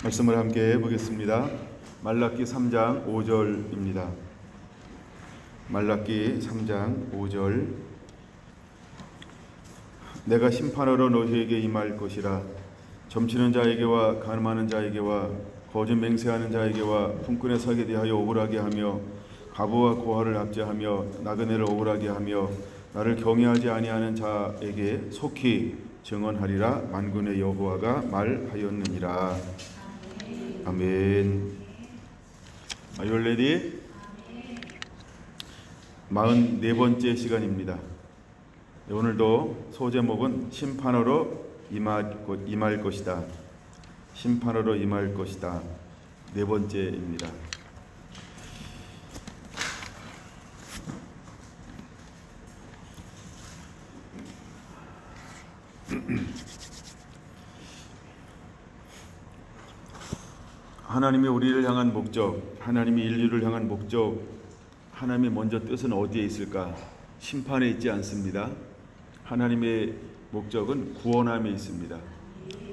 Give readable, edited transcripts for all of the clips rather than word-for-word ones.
말씀을 함께 보겠습니다. 말라기 3장 5절입니다. 말라기 3장 5절. 내가 심판하러 너희에게 임할 것이라. 점치는 자에게와 간음하는 자에게와 거짓 맹세하는 자에게와 품꾼의 사기에 대하여 억울하게 하며 과부와 고아를 압제하며 나그네를 억울하게 하며 나를 경외하지 아니하는 자에게 속히 증언하리라. 만군의 여호와가 말하였느니라. 아멘. Are you ready? 44번째 시간입니다. 오늘도 소제목은 심판하러 임할 것이다. 심판하러 임할 것이다. 네 번째입니다. 하나님이 우리를 향한 목적, 하나님이 인류를 향한 목적, 하나님의 먼저 뜻은 어디에 있을까? 심판에 있지 않습니다. 하나님의 목적은 구원함에 있습니다.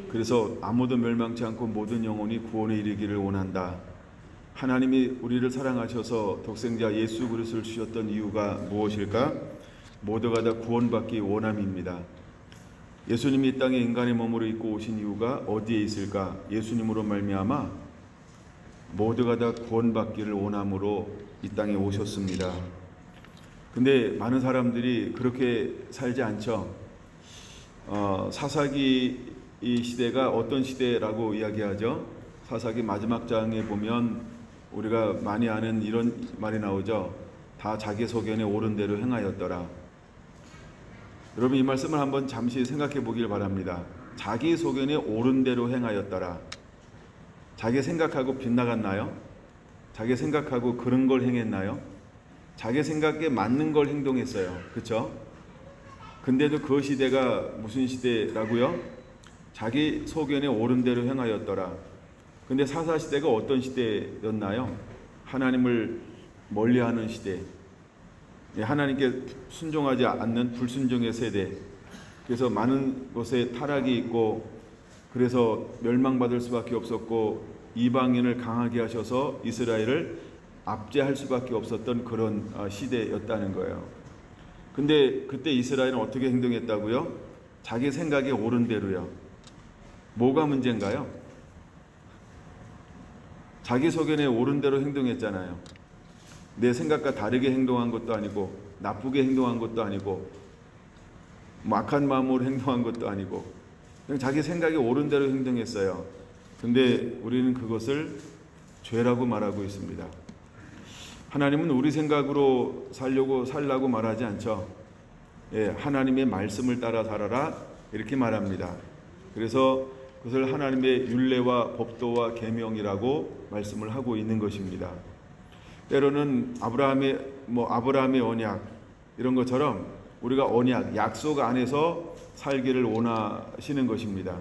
그래서 아무도 멸망치 않고 모든 영혼이 구원에 이르기를 원한다. 하나님이 우리를 사랑하셔서 독생자 예수 그리스도를 주셨던 이유가 무엇일까? 모두가 다 구원받기 원함입니다. 예수님이 이 땅에 인간의 몸으로 입고 오신 이유가 어디에 있을까? 예수님으로 말미암아 모두가 다 구원받기를 원함으로 이 땅에 오셨습니다. 근데 많은 사람들이 그렇게 살지 않죠. 사사기 이 시대가 어떤 시대라고 이야기하죠? 사사기 마지막 장에 보면 우리가 많이 아는 이런 말이 나오죠. 다 자기 소견에 옳은 대로 행하였더라. 여러분, 이 말씀을 한번 잠시 생각해 보길 바랍니다. 자기 소견에 옳은 대로 행하였더라. 자기 생각하고 빗나갔나요? 자기 생각하고 그런 걸 행했나요? 자기 생각에 맞는 걸 행동했어요. 그렇죠? 근데도 그 시대가 무슨 시대라고요? 자기 소견에 옳은 대로 행하였더라. 근데 사사시대가 어떤 시대였나요? 하나님을 멀리하는 시대, 하나님께 순종하지 않는 불순종의 세대. 그래서 많은 곳에 타락이 있고, 그래서 멸망받을 수밖에 없었고, 이방인을 강하게 하셔서 이스라엘을 압제할 수밖에 없었던 그런 시대였다는 거예요. 근데 그때 이스라엘은 어떻게 행동했다고요? 자기 생각에 옳은 대로요. 뭐가 문제인가요? 자기 소견에 옳은 대로 행동했잖아요. 내 생각과 다르게 행동한 것도 아니고, 나쁘게 행동한 것도 아니고, 악한 마음으로 행동한 것도 아니고, 그냥 자기 생각에 옳은 대로 행동했어요. 근데 우리는 그것을 죄라고 말하고 있습니다. 하나님은 우리 생각으로 살라고 말하지 않죠. 하나님의 말씀을 따라 살아라 이렇게 말합니다. 그래서 그것을 하나님의 율례와 법도와 계명이라고 말씀을 하고 있는 것입니다. 때로는 아브라함의 언약 이런 것처럼 우리가 언약, 약속 안에서 살기를 원하시는 것입니다.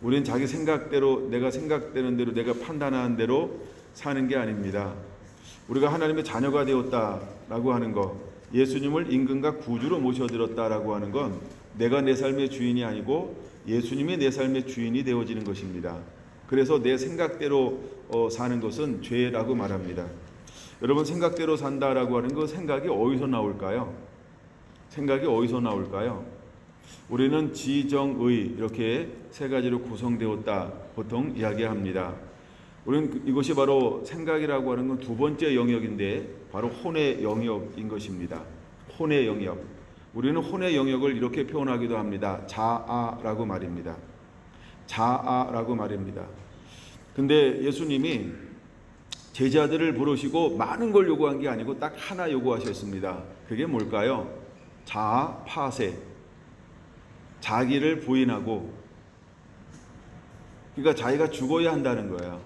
우리는 자기 생각대로, 내가 생각되는 대로, 내가 판단하는 대로 사는 게 아닙니다. 우리가 하나님의 자녀가 되었다라고 하는 것, 예수님을 임금과 구주로 모셔들었다라고 하는 건 내가 내 삶의 주인이 아니고 예수님이 내 삶의 주인이 되어지는 것입니다. 그래서 내 생각대로 사는 것은 죄라고 말합니다. 여러분, 생각대로 산다라고 하는 그 생각이 어디서 나올까요? 생각이 어디서 나올까요? 우리는 지정의 이렇게 세 가지로 구성되었다 보통 이야기합니다. 우리는 이것이 바로 생각이라고 하는 건 두 번째 영역인데 바로 혼의 영역인 것입니다. 혼의 영역. 우리는 혼의 영역을 이렇게 표현하기도 합니다. 자아라고 말입니다. 자아라고 말입니다. 근데 예수님이 제자들을 부르시고 많은 걸 요구한 게 아니고 딱 하나 요구하셨습니다. 그게 뭘까요? 자아 파쇄. 자기를 부인하고, 그러니까 자기가 죽어야 한다는 거예요.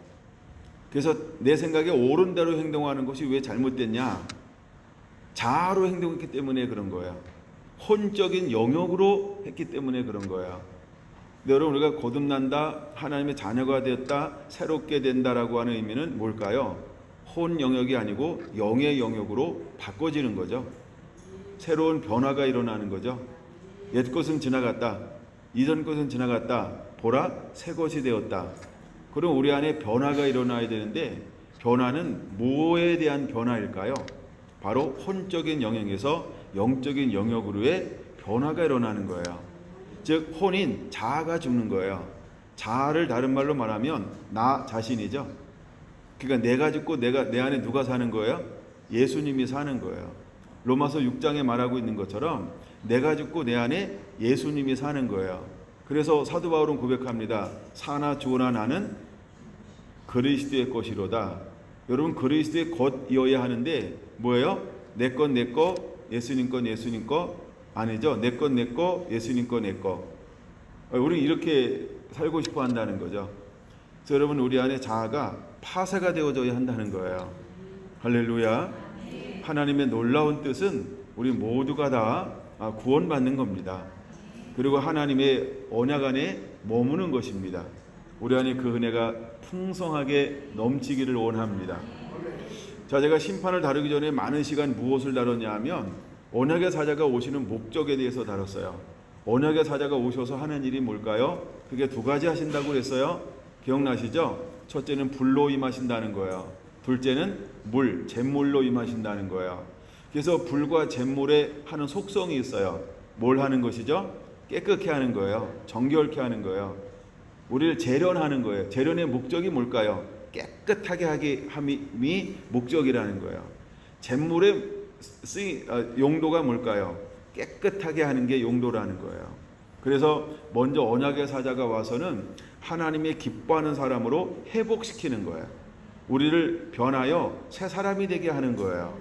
그래서 내 생각에 옳은 대로 행동하는 것이 왜 잘못됐냐? 자아로 행동했기 때문에 그런 거야. 혼적인 영역으로 했기 때문에 그런 거야. 근데 여러분, 우리가 거듭난다, 하나님의 자녀가 되었다, 새롭게 된다라고 하는 의미는 뭘까요? 혼 영역이 아니고 영의 영역으로 바꿔지는 거죠. 새로운 변화가 일어나는 거죠. 옛 것은 지나갔다, 이전 것은 지나갔다, 보라 새 것이 되었다. 그럼 우리 안에 변화가 일어나야 되는데 변화는 뭐에 대한 변화일까요? 바로 혼적인 영역에서 영적인 영역으로의 변화가 일어나는 거예요. 즉 혼인 자아가 죽는 거예요. 자아를 다른 말로 말하면 나 자신이죠. 그러니까 내가 죽고 내 안에 누가 사는 거예요? 예수님이 사는 거예요. 로마서 6장에 말하고 있는 것처럼 내가 죽고 내 안에 예수님이 사는 거예요. 그래서 사도 바울은 고백합니다. 사나 죽으나 나는 그리스도의 것이로다. 여러분 그리스도의 것이어야 하는데 뭐예요? 내 건 내 거, 예수님 건 예수님 거 아니죠. 내 건 내 거, 예수님 건 내 거. 우리 이렇게 살고 싶어 한다는 거죠. 그래서 여러분 우리 안에 자아가 파쇄가 되어져야 한다는 거예요. 할렐루야. 하나님의 놀라운 뜻은 우리 모두가 다 구원받는 겁니다. 그리고 하나님의 언약 안에 머무는 것입니다. 우리 안에 그 은혜가 풍성하게 넘치기를 원합니다. 자, 제가 심판을 다루기 전에 많은 시간 무엇을 다뤘냐 하면 언약의 사자가 오시는 목적에 대해서 다뤘어요. 언약의 사자가 오셔서 하는 일이 뭘까요? 그게 두 가지 하신다고 그랬어요. 기억나시죠? 첫째는 불로 임하신다는 거예요. 둘째는 물, 잿물로 임하신다는 거예요. 그래서 불과 잿물에 하는 속성이 있어요. 뭘 하는 것이죠? 깨끗게 하는 거예요. 정결케 하는 거예요. 우리를 재련하는 거예요. 재련의 목적이 뭘까요? 깨끗하게 하기 함이 목적이라는 거예요. 잿물의 용도가 뭘까요? 깨끗하게 하는 게 용도라는 거예요. 그래서 먼저 언약의 사자가 와서는 하나님의 기뻐하는 사람으로 회복시키는 거예요. 우리를 변하여 새 사람이 되게 하는 거예요.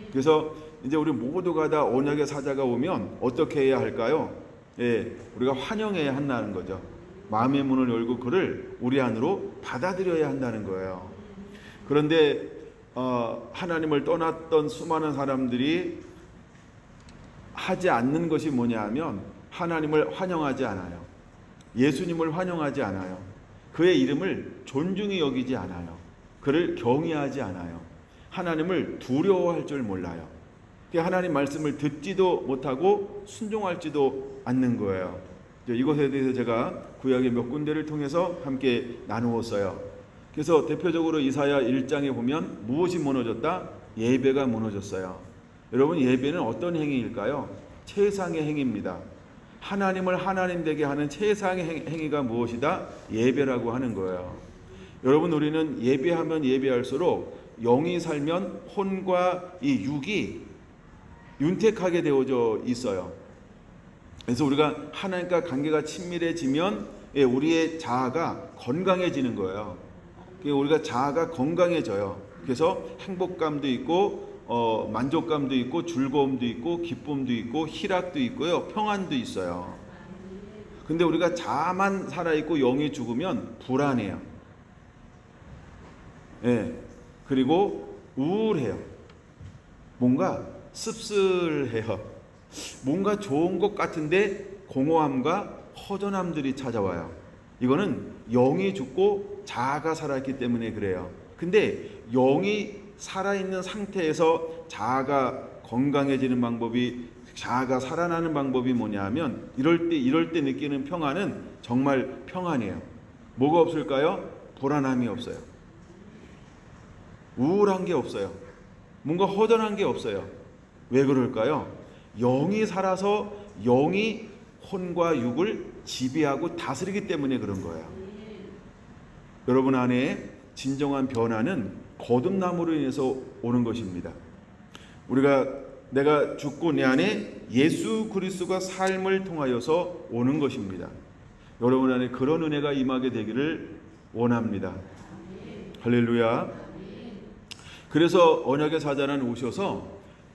그래서 이제 우리 모두가 다 언약의 사자가 오면 어떻게 해야 할까요? 예, 우리가 환영해야 한다는 거죠. 마음의 문을 열고 그를 우리 안으로 받아들여야 한다는 거예요. 그런데 하나님을 떠났던 수많은 사람들이 하지 않는 것이 뭐냐 하면 하나님을 환영하지 않아요. 예수님을 환영하지 않아요. 그의 이름을 존중히 여기지 않아요. 그를 경외하지 않아요. 하나님을 두려워할 줄 몰라요. 하나님 말씀을 듣지도 못하고 순종할지도 않는 거예요. 이것에 대해서 제가 구약의 몇 군데를 통해서 함께 나누었어요. 그래서 대표적으로 이사야 1장에 보면 무엇이 무너졌다? 예배가 무너졌어요. 여러분 예배는 어떤 행위일까요? 최상의 행위입니다. 하나님을 하나님 되게 하는 최상의 행위가 무엇이다? 예배라고 하는 거예요. 여러분 우리는 예배하면 예배할수록 영이 살면 혼과 이 육이 윤택하게 되어져 있어요. 그래서 우리가 하나님과 관계가 친밀해지면 우리의 자아가 건강해지는 거예요. 우리가 자아가 건강해져요. 그래서 행복감도 있고 만족감도 있고 즐거움도 있고 기쁨도 있고 희락도 있고요. 평안도 있어요. 근데 우리가 자아만 살아있고 영이 죽으면 불안해요. 예. 그리고 우울해요. 뭔가 씁쓸해요. 뭔가 좋은 것 같은데 공허함과 허전함들이 찾아와요. 이거는 영이 죽고 자아가 살아있기 때문에 그래요. 근데 영이 살아있는 상태에서 자아가 건강해지는 방법이, 자아가 살아나는 방법이 뭐냐면 이럴 때 느끼는 평안은 정말 평안이에요. 뭐가 없을까요? 불안함이 없어요. 우울한 게 없어요. 뭔가 허전한 게 없어요. 왜 그럴까요? 영이 살아서 영이 혼과 육을 지배하고 다스리기 때문에 그런 거예요. 여러분 안에 진정한 변화는 거듭남으로 인해서 오는 것입니다. 내가 죽고 내 안에 예수 그리스도가 삶을 통하여서 오는 것입니다. 여러분 안에 그런 은혜가 임하게 되기를 원합니다. 할렐루야. 그래서 언약의 사자는 오셔서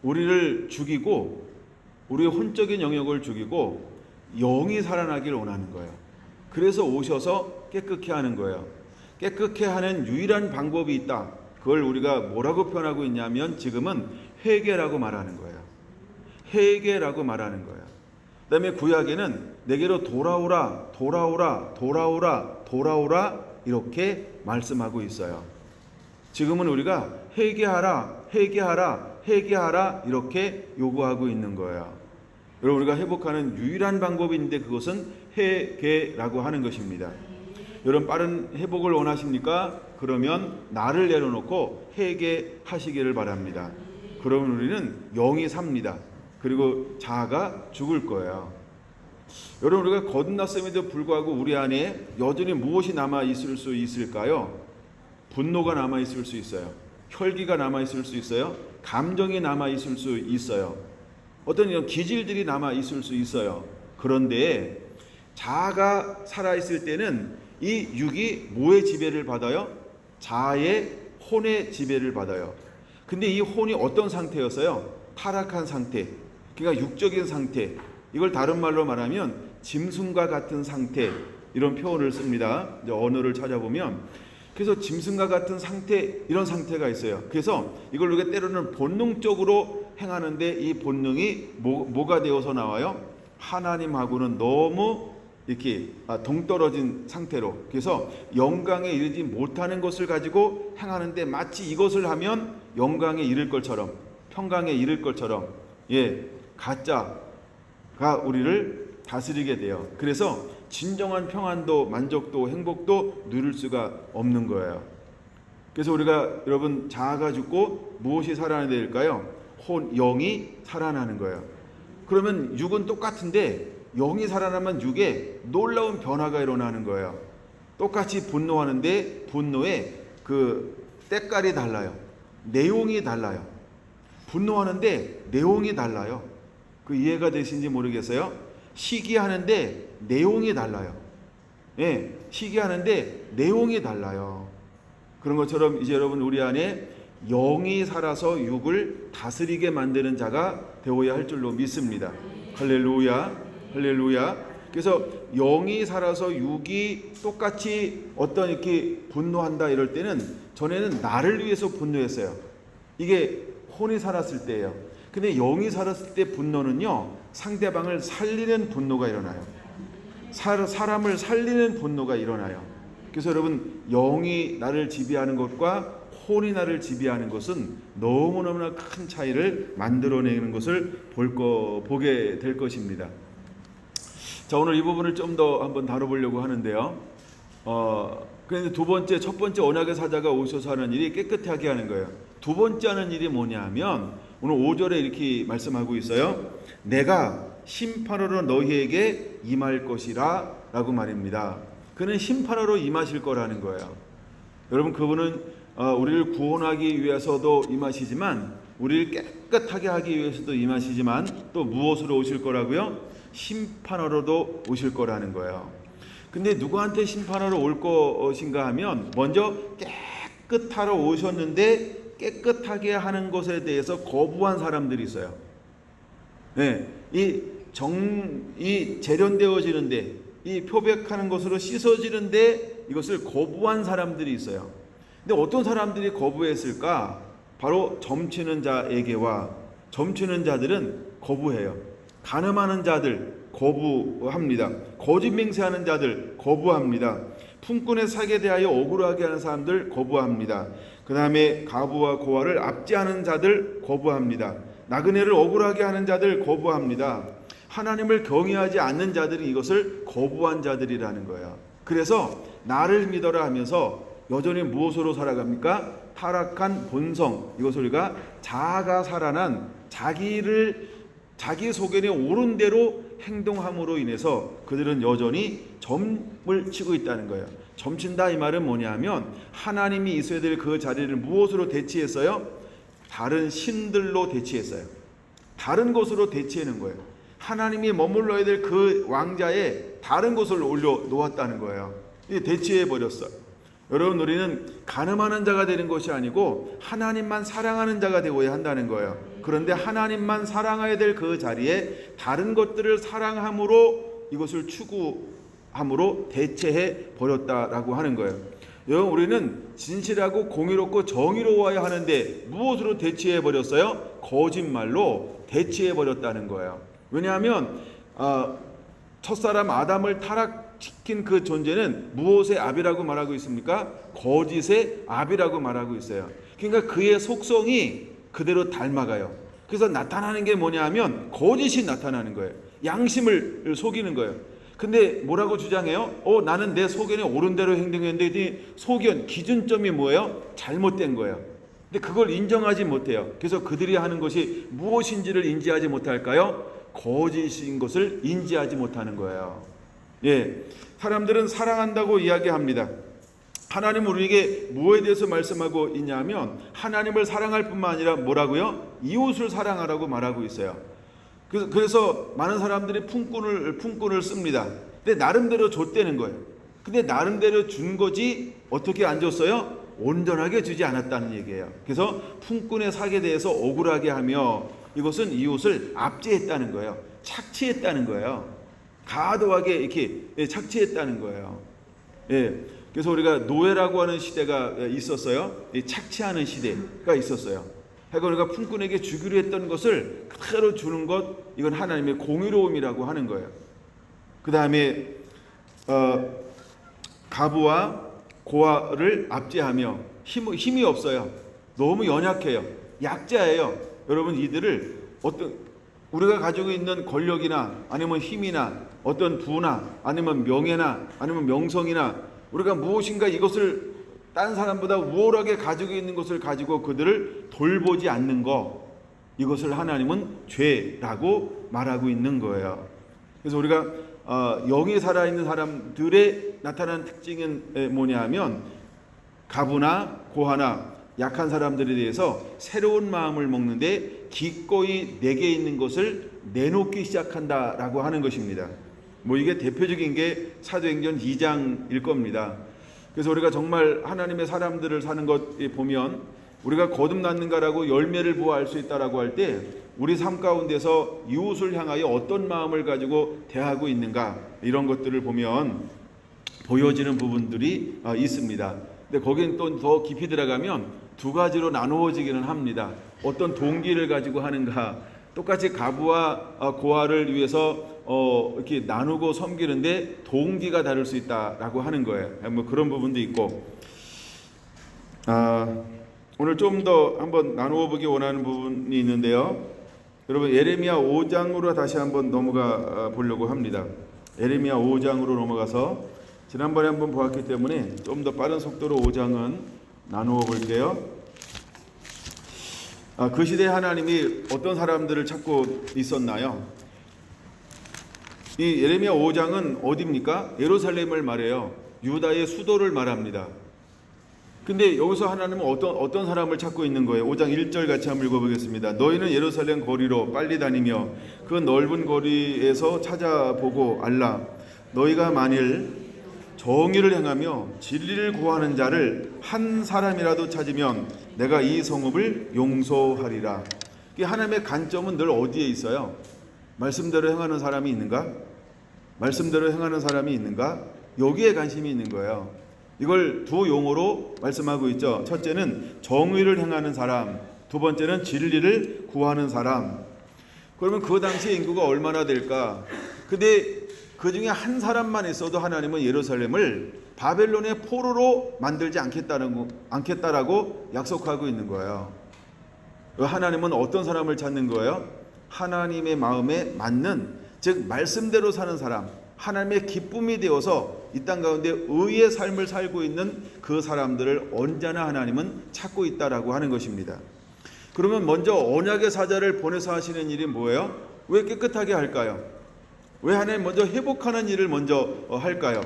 우리를 죽이고 우리의 혼적인 영역을 죽이고 영이 살아나길 원하는 거예요. 그래서 오셔서 깨끗게 하는 거예요. 깨끗게 하는 유일한 방법이 있다. 그걸 우리가 뭐라고 표현하고 있냐면 지금은 회개라고 말하는 거예요. 회개라고 말하는 거예요. 그 다음에 구약에는 내게로 돌아오라, 돌아오라, 돌아오라, 돌아오라 이렇게 말씀하고 있어요. 지금은 우리가 회개하라, 회개하라, 회개하라 이렇게 요구하고 있는 거예요. 여러분 우리가 회복하는 유일한 방법이 있는데 그것은 회개라고 하는 것입니다. 여러분 빠른 회복을 원하십니까? 그러면 나를 내려놓고 회개하시기를 바랍니다. 그러면 우리는 영이 삽니다. 그리고 자아가 죽을 거예요. 여러분, 우리가 거듭났음에도 불구하고 우리 안에 여전히 무엇이 남아 있을 수 있을까요? 분노가 남아 있을 수 있어요. 혈기가 남아 있을 수 있어요. 감정이 남아 있을 수 있어요. 어떤 이런 기질들이 남아 있을 수 있어요. 그런데 자아가 살아 있을 때는 이 육이 뭐의 지배를 받아요? 자아의 혼의 지배를 받아요. 근데 이 혼이 어떤 상태였어요? 타락한 상태. 그러니까 육적인 상태. 이걸 다른 말로 말하면 짐승과 같은 상태, 이런 표현을 씁니다. 이제 언어를 찾아보면, 그래서 짐승과 같은 상태, 이런 상태가 있어요. 그래서 이걸 우리가 때로는 본능적으로 행하는데 이 본능이 뭐가 되어서 나와요? 하나님하고는 너무 이렇게 동떨어진 상태로, 그래서 영광에 이르지 못하는 것을 가지고 행하는데 마치 이것을 하면 영광에 이를 것처럼, 평강에 이를 것처럼, 가짜가 우리를 다스리게 돼요. 그래서 진정한 평안도 만족도 행복도 누릴 수가 없는 거예요. 그래서 우리가 여러분 자아가 죽고 무엇이 살아나야 될까요? 영이 살아나는 거예요. 그러면 육은 똑같은데 영이 살아나면 육에 놀라운 변화가 일어나는 거예요. 똑같이 분노하는데 분노의 그 때깔이 달라요. 내용이 달라요. 분노하는데 내용이 달라요. 그 이해가 되신지 모르겠어요. 시기하는데 내용이 달라요. 시기하는데 내용이 달라요. 그런 것처럼 이제 여러분 우리 안에 영이 살아서 육을 다스리게 만드는 자가 되어야 할 줄로 믿습니다. 할렐루야. 할렐루야. 그래서 영이 살아서 육이 똑같이 어떤 이렇게 분노한다 이럴 때는, 전에는 나를 위해서 분노했어요. 이게 혼이 살았을 때예요. 근데 영이 살았을 때 분노는요, 상대방을 살리는 분노가 일어나요. 사람을 살리는 분노가 일어나요. 그래서 여러분, 영이 나를 지배하는 것과 혼이 나를 지배하는 것은 너무너무나 큰 차이를 만들어내는 것을 보게 될 것입니다. 자, 오늘 이 부분을 좀 더 한번 다뤄보려고 하는데요. 그런데 첫 번째 언약의 사자가 오셔서 하는 일이 깨끗하게 하는 거예요. 두 번째 하는 일이 뭐냐 하면, 오늘 5절에 이렇게 말씀하고 있어요. 내가 심판하러 너희에게 임할 것이라 라고 말입니다. 그는 심판하러 임하실 거라는 거예요. 여러분, 그분은 우리를 구원하기 위해서도 임하시지만, 우리를 깨끗하게 하기 위해서도 임하시지만, 또 무엇으로 오실 거라고요? 심판하러도 오실 거라는 거예요. 근데 누구한테 심판하러 올 것인가 하면, 먼저 깨끗하러 오셨는데 깨끗하게 하는 것에 대해서 거부한 사람들이 있어요. 이 재련되어지는데, 이 표백하는 것으로 씻어지는데 이것을 거부한 사람들이 있어요. 근데 어떤 사람들이 거부했을까? 바로 점치는 자에게와, 점치는 자들은 거부해요. 간음하는 자들 거부합니다. 거짓 맹세하는 자들 거부합니다. 품꾼의 사기에 대하여 억울하게 하는 사람들 거부합니다. 그 다음에 가부와 고아를 압제하는 자들 거부합니다. 나그네를 억울하게 하는 자들 거부합니다. 하나님을 경외하지 않는 자들이 이것을 거부한 자들이라는 거예요. 그래서 나를 믿어라 하면서 여전히 무엇으로 살아갑니까? 타락한 본성, 이것을 우리가 자아가 살아난 자기 소견에 옳은 대로 행동함으로 인해서 그들은 여전히 점을 치고 있다는 거예요. 점친다 이 말은 뭐냐면, 하나님이 있어야 될 그 자리를 무엇으로 대치했어요? 다른 신들로 대치했어요. 다른 곳으로 대치하는 거예요. 하나님이 머물러야 될 그 왕자에 다른 곳을 올려 놓았다는 거예요. 이게 대치해 버렸어요. 여러분, 우리는 간음하는 자가 되는 것이 아니고 하나님만 사랑하는 자가 되어야 한다는 거예요. 그런데 하나님만 사랑해야 될 그 자리에 다른 것들을 사랑함으로, 이것을 추구함으로 대체해 버렸다라고 하는 거예요. 여러분, 우리는 진실하고 공의롭고 정의로워야 하는데 무엇으로 대체해 버렸어요? 거짓말로 대체해 버렸다는 거예요. 왜냐하면 첫사람 아담을 타락시킨 그 존재는 무엇의 압이라고 말하고 있습니까? 거짓의 압이라고 말하고 있어요. 그러니까 그의 속성이 그대로 닮아가요. 그래서 나타나는 게 뭐냐 하면 거짓이 나타나는 거예요. 양심을 속이는 거예요. 근데 뭐라고 주장해요? 나는 내 소견에 옳은 대로 행동했는데 소견, 기준점이 뭐예요? 잘못된 거예요. 근데 그걸 인정하지 못해요. 그래서 그들이 하는 것이 무엇인지를 인지하지 못할까요? 거짓인 것을 인지하지 못하는 거예요. 예, 사람들은 사랑한다고 이야기합니다. 하나님은 우리에게 무엇에 대해서 말씀하고 있냐면 하나님을 사랑할 뿐만 아니라 뭐라고요? 이웃을 사랑하라고 말하고 있어요. 그래서 많은 사람들이 품꾼을 씁니다. 근데 나름대로 줬다는 거예요. 근데 나름대로 준 거지 어떻게 안 줬어요? 온전하게 주지 않았다는 얘기예요. 그래서 품꾼의 사기에 대해서 억울하게 하며 이것은 이웃을 압제했다는 거예요. 착취했다는 거예요. 가도하게 이렇게 착취했다는 거예요. 예. 그래서 우리가 노예라고 하는 시대가 있었어요. 착취하는 시대가 있었어요. 그러니까 우리가 품꾼에게 주기로 했던 것을 그대로 주는 것, 이건 하나님의 공의로움이라고 하는 거예요. 그 다음에 가부와 고아를 압제하며 힘이 없어요. 너무 연약해요. 약자예요. 여러분, 이들을 우리가 가지고 있는 권력이나 아니면 힘이나 어떤 부나 아니면 명예나 아니면 명성이나 우리가 무엇인가 이것을 딴 사람보다 우월하게 가지고 있는 것을 가지고 그들을 돌보지 않는 것, 이것을 하나님은 죄라고 말하고 있는 거예요. 그래서 우리가 영이 살아있는 사람들의 나타나는 특징은 뭐냐면 가부나 고아나 약한 사람들에 대해서 새로운 마음을 먹는데 기꺼이 내게 있는 것을 내놓기 시작한다라고 하는 것입니다. 이게 대표적인 게 사도행전 2장일 겁니다. 그래서 우리가 정말 하나님의 사람들을 사는 것 보면 우리가 거듭났는가라고 열매를 보아 알 수 있다라고 할 때 우리 삶 가운데서 이웃을 향하여 어떤 마음을 가지고 대하고 있는가, 이런 것들을 보면 보여지는 부분들이 있습니다. 근데 거긴 또 더 깊이 들어가면 두 가지로 나누어지기는 합니다. 어떤 동기를 가지고 하는가, 똑같이 가부와 고아를 위해서 이렇게 나누고 섬기는데 동기가 다를 수 있다라고 하는 거예요. 그런 부분도 있고, 오늘 좀 더 한번 나누어 보기 원하는 부분이 있는데요. 여러분, 예레미야 5장으로 다시 한번 넘어가 보려고 합니다. 예레미야 5장으로 넘어가서 지난번에 한번 보았기 때문에 좀 더 빠른 속도로 5장은 나누어 볼게요. 그 시대에 하나님이 어떤 사람들을 찾고 있었나요? 이 예레미야 5장은 어디입니까? 예루살렘을 말해요. 유다의 수도를 말합니다. 근데 여기서 하나님은 어떤 사람을 찾고 있는 거예요? 5장 1절 같이 한번 읽어보겠습니다. 너희는 예루살렘 거리로 빨리 다니며 그 넓은 거리에서 찾아보고 알라. 너희가 만일 정의를 행하며 진리를 구하는 자를 한 사람이라도 찾으면 내가 이 성읍을 용서하리라. 하나님의 관점은 늘 어디에 있어요? 말씀대로 행하는 사람이 있는가? 말씀대로 행하는 사람이 있는가? 여기에 관심이 있는 거예요. 이걸 두 용어로 말씀하고 있죠. 첫째는 정의를 행하는 사람, 두 번째는 진리를 구하는 사람. 그러면 그 당시에 인구가 얼마나 될까? 근데 그 중에 한 사람만 있어도 하나님은 예루살렘을 바벨론의 포로로 만들지 않겠다라고 약속하고 있는 거예요. 하나님은 어떤 사람을 찾는 거예요? 하나님의 마음에 맞는, 즉 말씀대로 사는 사람, 하나님의 기쁨이 되어서 이 땅 가운데 의의 삶을 살고 있는 그 사람들을 언제나 하나님은 찾고 있다라고 하는 것입니다. 그러면 먼저 언약의 사자를 보내서 하시는 일이 뭐예요? 왜 깨끗하게 할까요? 왜 하나님 먼저 회복하는 일을 먼저 할까요?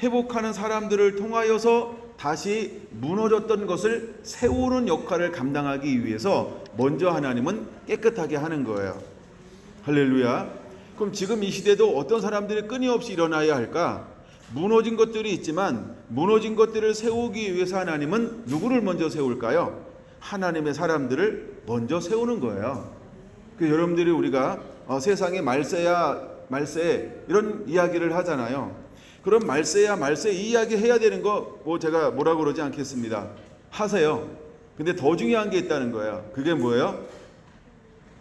회복하는 사람들을 통하여서 다시 무너졌던 것을 세우는 역할을 감당하기 위해서 먼저 하나님은 깨끗하게 하는 거예요. 할렐루야. 그럼 지금 이 시대도 어떤 사람들이 끊임없이 일어나야 할까? 무너진 것들이 있지만 무너진 것들을 세우기 위해서 하나님은 누구를 먼저 세울까요? 하나님의 사람들을 먼저 세우는 거예요. 여러분들이 우리가 세상에 말세 이런 이야기를 하잖아요. 그럼 말세 이 이야기 해야 되는 거 제가 뭐라고 그러지 않겠습니다. 하세요. 근데 더 중요한 게 있다는 거예요. 그게 뭐예요?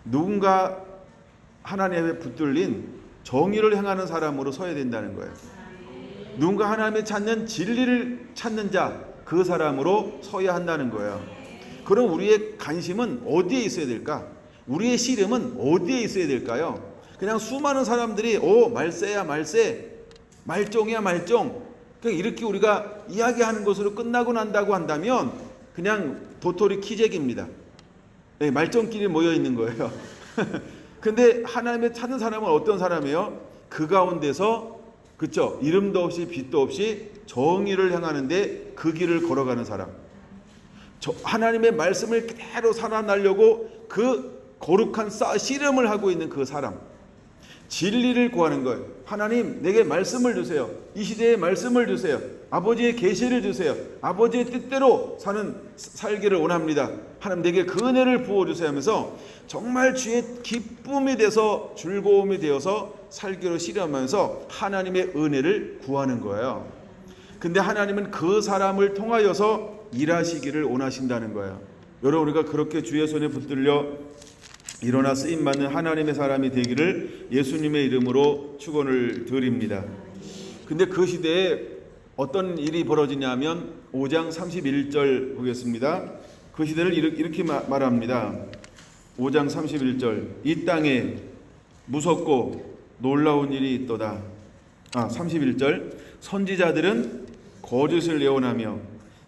누군가 하나님의 붙들린 정의를 행하는 사람으로 서야 된다는 거예요. 누군가 하나님의 찾는 진리를 찾는 자, 그 사람으로 서야 한다는 거예요. 그럼 우리의 관심은 어디에 있어야 될까? 우리의 씨름은 어디에 있어야 될까요? 그냥 수많은 사람들이 말세야 말세 말종이야 말종. 그냥 이렇게 우리가 이야기하는 것으로 끝나고 난다고 한다면 그냥 도토리 키재기입니다. 네, 말종끼리 모여 있는 거예요. 근데 하나님의 찾는 사람은 어떤 사람이에요? 그 가운데서 그쵸? 이름도 없이 빛도 없이 정의를 향하는데 그 길을 걸어가는 사람. 하나님의 말씀을 그대로 살아나려고 그 거룩한 씨름을 하고 있는 그 사람. 진리를 구하는 거예요. 하나님 내게 말씀을 주세요. 이 시대에 말씀을 주세요. 아버지의 계시를 주세요. 아버지의 뜻대로 살기를 원합니다. 하나님 내게 그 은혜를 부어주세요 하면서 정말 주의 기쁨이 돼서 즐거움이 되어서 살기로 씨름하면서 하나님의 은혜를 구하는 거예요. 근데 하나님은 그 사람을 통하여서 일하시기를 원하신다는 거예요. 여러분 우리가 그렇게 주의 손에 붙들려 일어나 쓰임받는 하나님의 사람이 되기를 예수님의 이름으로 축원을 드립니다. 근데 그 시대에 어떤 일이 벌어지냐면 5장 31절 보겠습니다. 그 시대를 이렇게 말합니다. 5장 31절 이 땅에 무섭고 놀라운 일이 있도다. 31절 선지자들은 거짓을 예언하며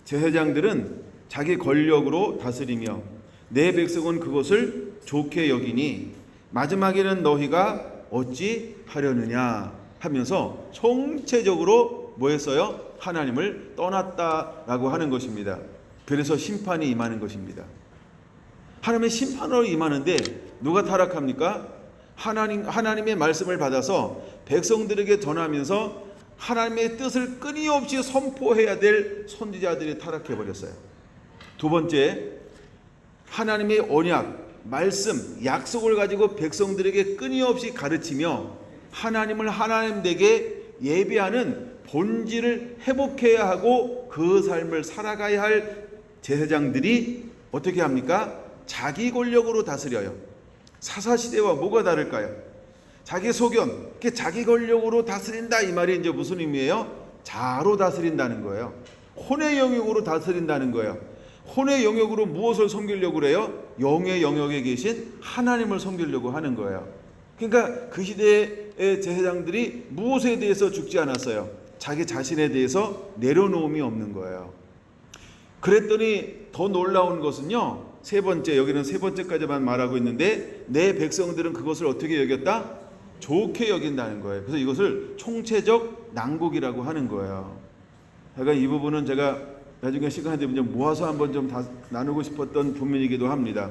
제사장들은 자기 권력으로 다스리며 내 백성은 그것을 좋게 여기니 마지막에는 너희가 어찌 하려느냐 하면서 총체적으로 뭐 했어요? 하나님을 떠났다라고 하는 것입니다. 그래서 심판이 임하는 것입니다. 하나님의 심판으로 임하는데 누가 타락합니까? 하나님의 말씀을 받아서 백성들에게 전하면서 하나님의 뜻을 끊임없이 선포해야 될 선지자들이 타락해버렸어요. 두 번째, 하나님의 언약, 말씀, 약속을 가지고 백성들에게 끊임없이 가르치며 하나님을 하나님 되게 예배하는 본질을 회복해야 하고 그 삶을 살아가야 할 제사장들이 어떻게 합니까? 자기 권력으로 다스려요. 사사시대와 뭐가 다를까요? 자기 소견, 자기 권력으로 다스린다 이 말이 이제 무슨 의미예요? 자로 다스린다는 거예요. 혼의 영역으로 다스린다는 거예요. 혼의 영역으로 무엇을 섬기려고 그래요? 영의 영역에 계신 하나님을 섬기려고 하는 거예요. 그러니까 그 시대의 제사장들이 무엇에 대해서 죽지 않았어요? 자기 자신에 대해서 내려놓음이 없는 거예요. 그랬더니 더 놀라운 것은요, 세 번째, 여기는 세 번째까지만 말하고 있는데 내 백성들은 그것을 어떻게 여겼다? 좋게 여긴다는 거예요. 그래서 이것을 총체적 난국이라고 하는 거예요. 그러니까 이 부분은 제가 나중에 시간이 되면 좀 모아서 한번 좀 나누고 싶었던 부분이기도 합니다.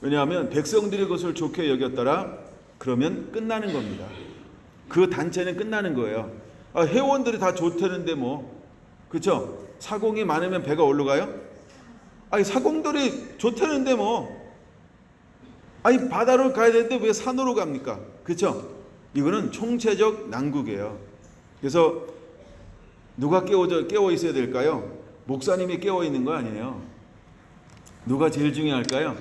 왜냐하면 백성들이 그것을 좋게 여겼더라 그러면 끝나는 겁니다. 그 단체는 끝나는 거예요. 회원들이 다 좋다는데 뭐, 그렇죠? 사공이 많으면 배가 올라가요? 사공들이 좋다는데 뭐, 바다로 가야 되는데 왜 산으로 갑니까? 그렇죠? 이거는 총체적 난국이에요. 그래서 누가 깨워 있어야 될까요? 목사님이 깨어 있는 거 아니에요. 누가 제일 중요할까요?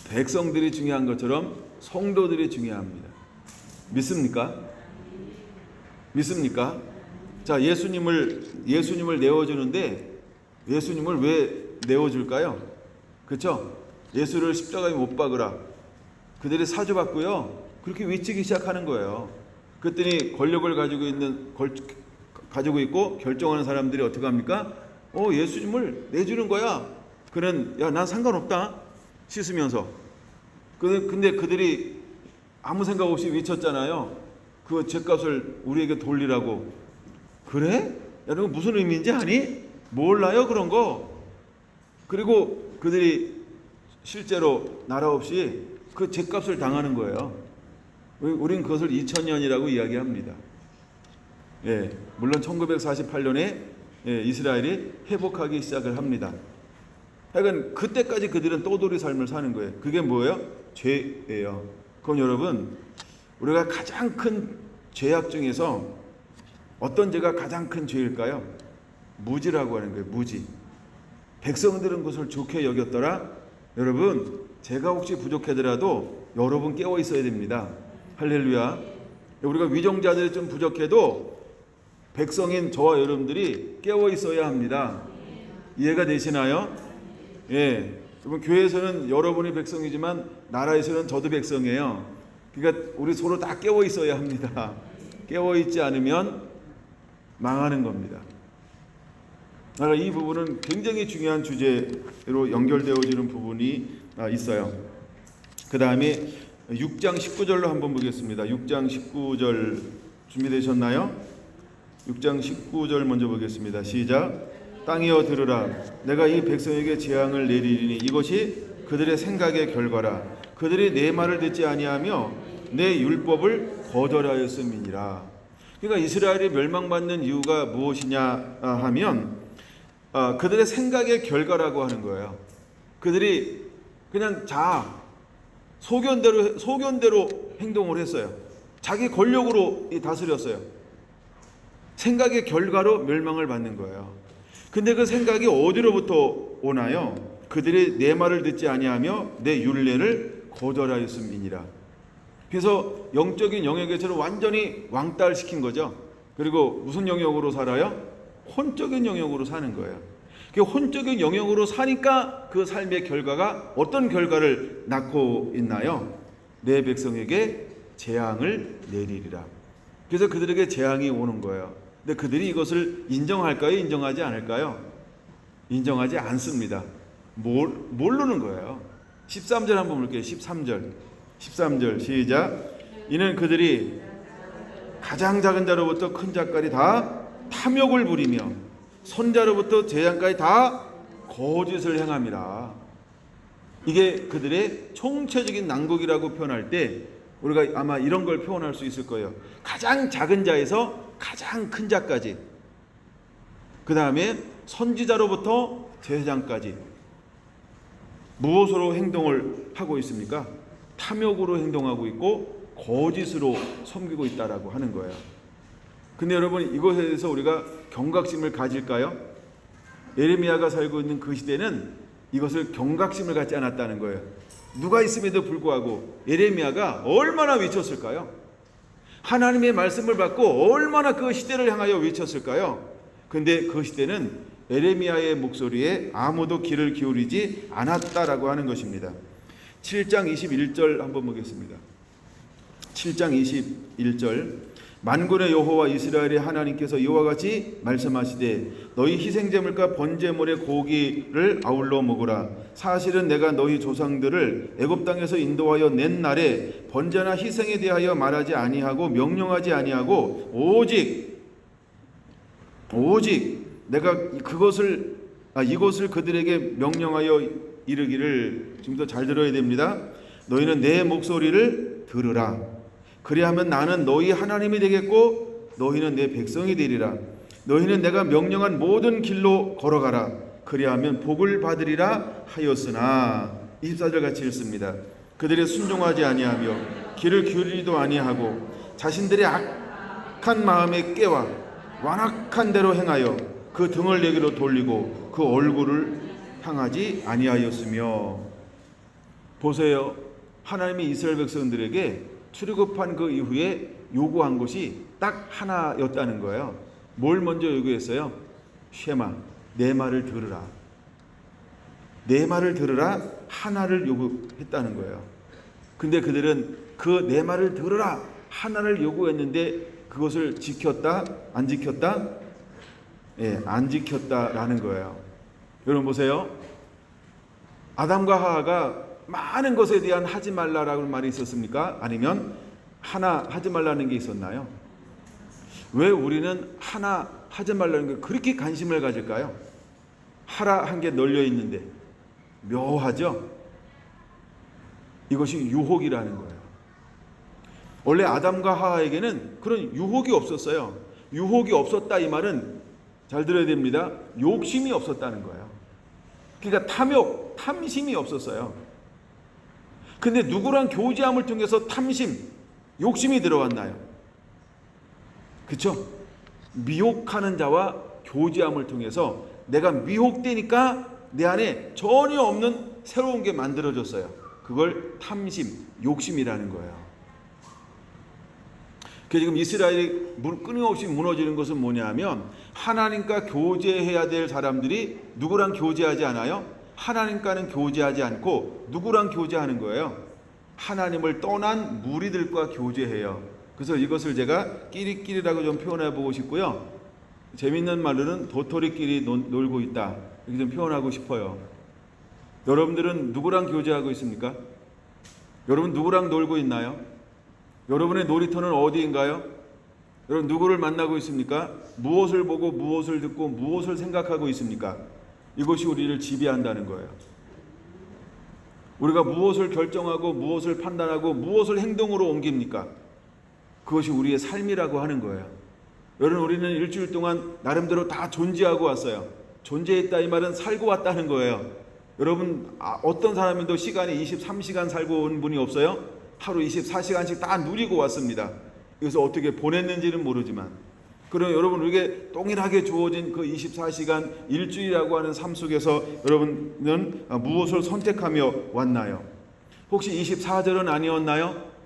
백성들이 중요한 것처럼 성도들이 중요합니다. 믿습니까? 믿습니까? 자, 예수님을 내어주는데 예수님을 왜 내어줄까요? 그렇죠? 예수를 십자가에 못 박으라. 그들이 사주받고요. 그렇게 외치기 시작하는 거예요. 그랬더니 권력을 가지고 있고 결정하는 사람들이 어떻게 합니까? 예수님을 내주는 거야. 그는 난 상관없다. 씻으면서. 근데 그들이 아무 생각 없이 외쳤잖아요. 그 죗값을 우리에게 돌리라고. 그래? 여러분 무슨 의미인지 아니? 몰라요 그런 거. 그리고 그들이 실제로 나라 없이 그 죗값을 당하는 거예요. 우린 그것을 2000년이라고 이야기합니다. 예, 물론 1948년에 이스라엘이 회복하기 시작을 합니다. 하여간 그때까지 그들은 떠돌이 삶을 사는 거예요. 그게 뭐예요? 죄예요. 그럼 여러분, 우리가 가장 큰 죄악 중에서 어떤 죄가 가장 큰 죄일까요? 무지라고 하는 거예요. 무지. 백성들은 그것을 좋게 여겼더라. 여러분, 제가 혹시 부족하더라도 여러분 깨어 있어야 됩니다. 할렐루야. 우리가 위정자들이 좀 부족해도 백성인 저와 여러분들이 깨어 있어야 합니다. 이해가 되시나요? 예. 여러분 교회에서는 여러분이 백성이지만 나라에서는 저도 백성이에요. 그러니까 우리 서로 다 깨어 있어야 합니다. 깨어있지 않으면 망하는 겁니다. 그러니까 이 부분은 굉장히 중요한 주제로 연결되어지는 부분이 있어요. 그 다음에 6장 19절로 한번 보겠습니다. 6장 19절 준비되셨나요? 6장 19절 먼저 보겠습니다. 시작. 땅이여 들으라. 내가 이 백성에게 재앙을 내리리니 이것이 그들의 생각의 결과라. 그들이 내 말을 듣지 아니하며 내 율법을 거절하였음이니라. 그러니까 이스라엘이 멸망받는 이유가 무엇이냐 하면 그들의 생각의 결과라고 하는 거예요. 그들이 그냥 소견대로 행동을 했어요. 자기 권력으로 다스렸어요. 생각의 결과로 멸망을 받는 거예요. 근데 그 생각이 어디로부터 오나요? 그들이 내 말을 듣지 아니하며 내 율례를 거절하였음이니라. 그래서 영적인 영역에서는 완전히 왕따시킨 거죠. 그리고 무슨 영역으로 살아요? 혼적인 영역으로 사는 거예요. 그 혼적인 영역으로 사니까 그 삶의 결과가 어떤 결과를 낳고 있나요? 내 백성에게 재앙을 내리리라. 그래서 그들에게 재앙이 오는 거예요. 근데 그들이 이것을 인정할까요? 인정하지 않을까요? 인정하지 않습니다. 모르는 거예요. 13절 한번 볼게요. 13절 시작. 이는 그들이 가장 작은 자로부터 큰 자까지 다 탐욕을 부리며 선자로부터 제자까지 다 거짓을 행함이라. 이게 그들의 총체적인 난국이라고 표현할 때 우리가 아마 이런 걸 표현할 수 있을 거예요. 가장 작은 자에서 가장 큰 자까지, 그 다음에 선지자로부터 제사장까지 무엇으로 행동을 하고 있습니까? 탐욕으로 행동하고 있고 거짓으로 섬기고 있다라고 하는 거예요. 근데 여러분, 이것에 대해서 우리가 경각심을 가질까요? 예레미야가 살고 있는 그 시대는 이것을 경각심을 갖지 않았다는 거예요. 누가 있음에도 불구하고 예레미야가 얼마나 외쳤을까요? 하나님의 말씀을 받고 얼마나 그 시대를 향하여 외쳤을까요? 근데 그 시대는 예레미야의 목소리에 아무도 귀를 기울이지 않았다라고 하는 것입니다. 7장 21절 한번 보겠습니다. 7장 21절. 만군의 여호와 이스라엘의 하나님께서 이와 같이 말씀하시되 너희 희생제물과 번제물의 고기를 아울러 먹으라. 사실은 내가 너희 조상들을 애굽 땅에서 인도하여 낸 날에 번제나 희생에 대하여 말하지 아니하고 명령하지 아니하고 오직 내가 이것을 그들에게 명령하여 이르기를. 지금부터 잘 들어야 됩니다. 너희는 내 목소리를 들으라. 그리하면 나는 너희 하나님이 되겠고 너희는 내 백성이 되리라. 너희는 내가 명령한 모든 길로 걸어가라. 그리하면 복을 받으리라 하였으나. 24절 같이 읽습니다. 그들이 순종하지 아니하며 귀를 기울이지도 아니하고 자신들의 악한 마음에 깨와 완악한 대로 행하여 그 등을 내게로 돌리고 그 얼굴을 향하지 아니하였으며. 보세요. 하나님이 이스라엘 백성들에게 출애굽한 그 이후에 요구한 것이 딱 하나였다는 거예요. 뭘 먼저 요구했어요? 쉐마, 내 말을 들으라. 내 말을 들으라 하나를 요구했다는 거예요. 근데 그들은 그 내 말을 들으라 하나를 요구했는데 그것을 지켰다? 안 지켰다? 예, 안 지켰다라는 거예요. 여러분 보세요. 아담과 하와가 많은 것에 대한 하지 말라라고 말이 있었습니까? 아니면 하나 하지 말라는 게 있었나요? 왜 우리는 하나 하지 말라는 게 그렇게 관심을 가질까요? 하라 한 게 널려 있는데 묘하죠? 이것이 유혹이라는 거예요. 원래 아담과 하와에게는 그런 유혹이 없었어요. 유혹이 없었다 이 말은 잘 들어야 됩니다. 욕심이 없었다는 거예요. 그러니까 탐심이 없었어요. 근데 누구랑 교제함을 통해서 탐심, 욕심이 들어왔나요? 그렇죠? 미혹하는 자와 교제함을 통해서 내가 미혹되니까 내 안에 전혀 없는 새로운 게 만들어졌어요. 그걸 탐심, 욕심이라는 거예요. 그래서 지금 이스라엘이 끊임없이 무너지는 것은 뭐냐면 하나님과 교제해야 될 사람들이 누구랑 교제하지 않아요? 하나님과는 교제하지 않고 누구랑 교제하는 거예요? 하나님을 떠난 무리들과 교제해요. 그래서 이것을 제가 끼리끼리라고 좀 표현해 보고 싶고요. 재밌는 말로는 도토리끼리 놀고 있다, 이렇게 좀 표현하고 싶어요. 여러분들은 누구랑 교제하고 있습니까? 여러분 누구랑 놀고 있나요? 여러분의 놀이터는 어디인가요? 여러분 누구를 만나고 있습니까? 무엇을 보고 무엇을 듣고 무엇을 생각하고 있습니까? 이것이 우리를 지배한다는 거예요. 우리가 무엇을 결정하고 무엇을 판단하고 무엇을 행동으로 옮깁니까? 그것이 우리의 삶이라고 하는 거예요. 여러분, 우리는 일주일 동안 나름대로 다 존재하고 왔어요. 존재했다 이 말은 살고 왔다는 거예요. 여러분, 어떤 사람도 시간이 23시간 살고 온 분이 없어요? 하루 24시간씩 다 누리고 왔습니다. 그래서 어떻게 보냈는지는 모르지만, 그럼 여러분, 우리에게 동일하게 주어진 그 24시간 일주일이라고 하는 삶 속에서 여러분은 무엇을 선택하며 왔나요? 혹시 24절은 아니었나요?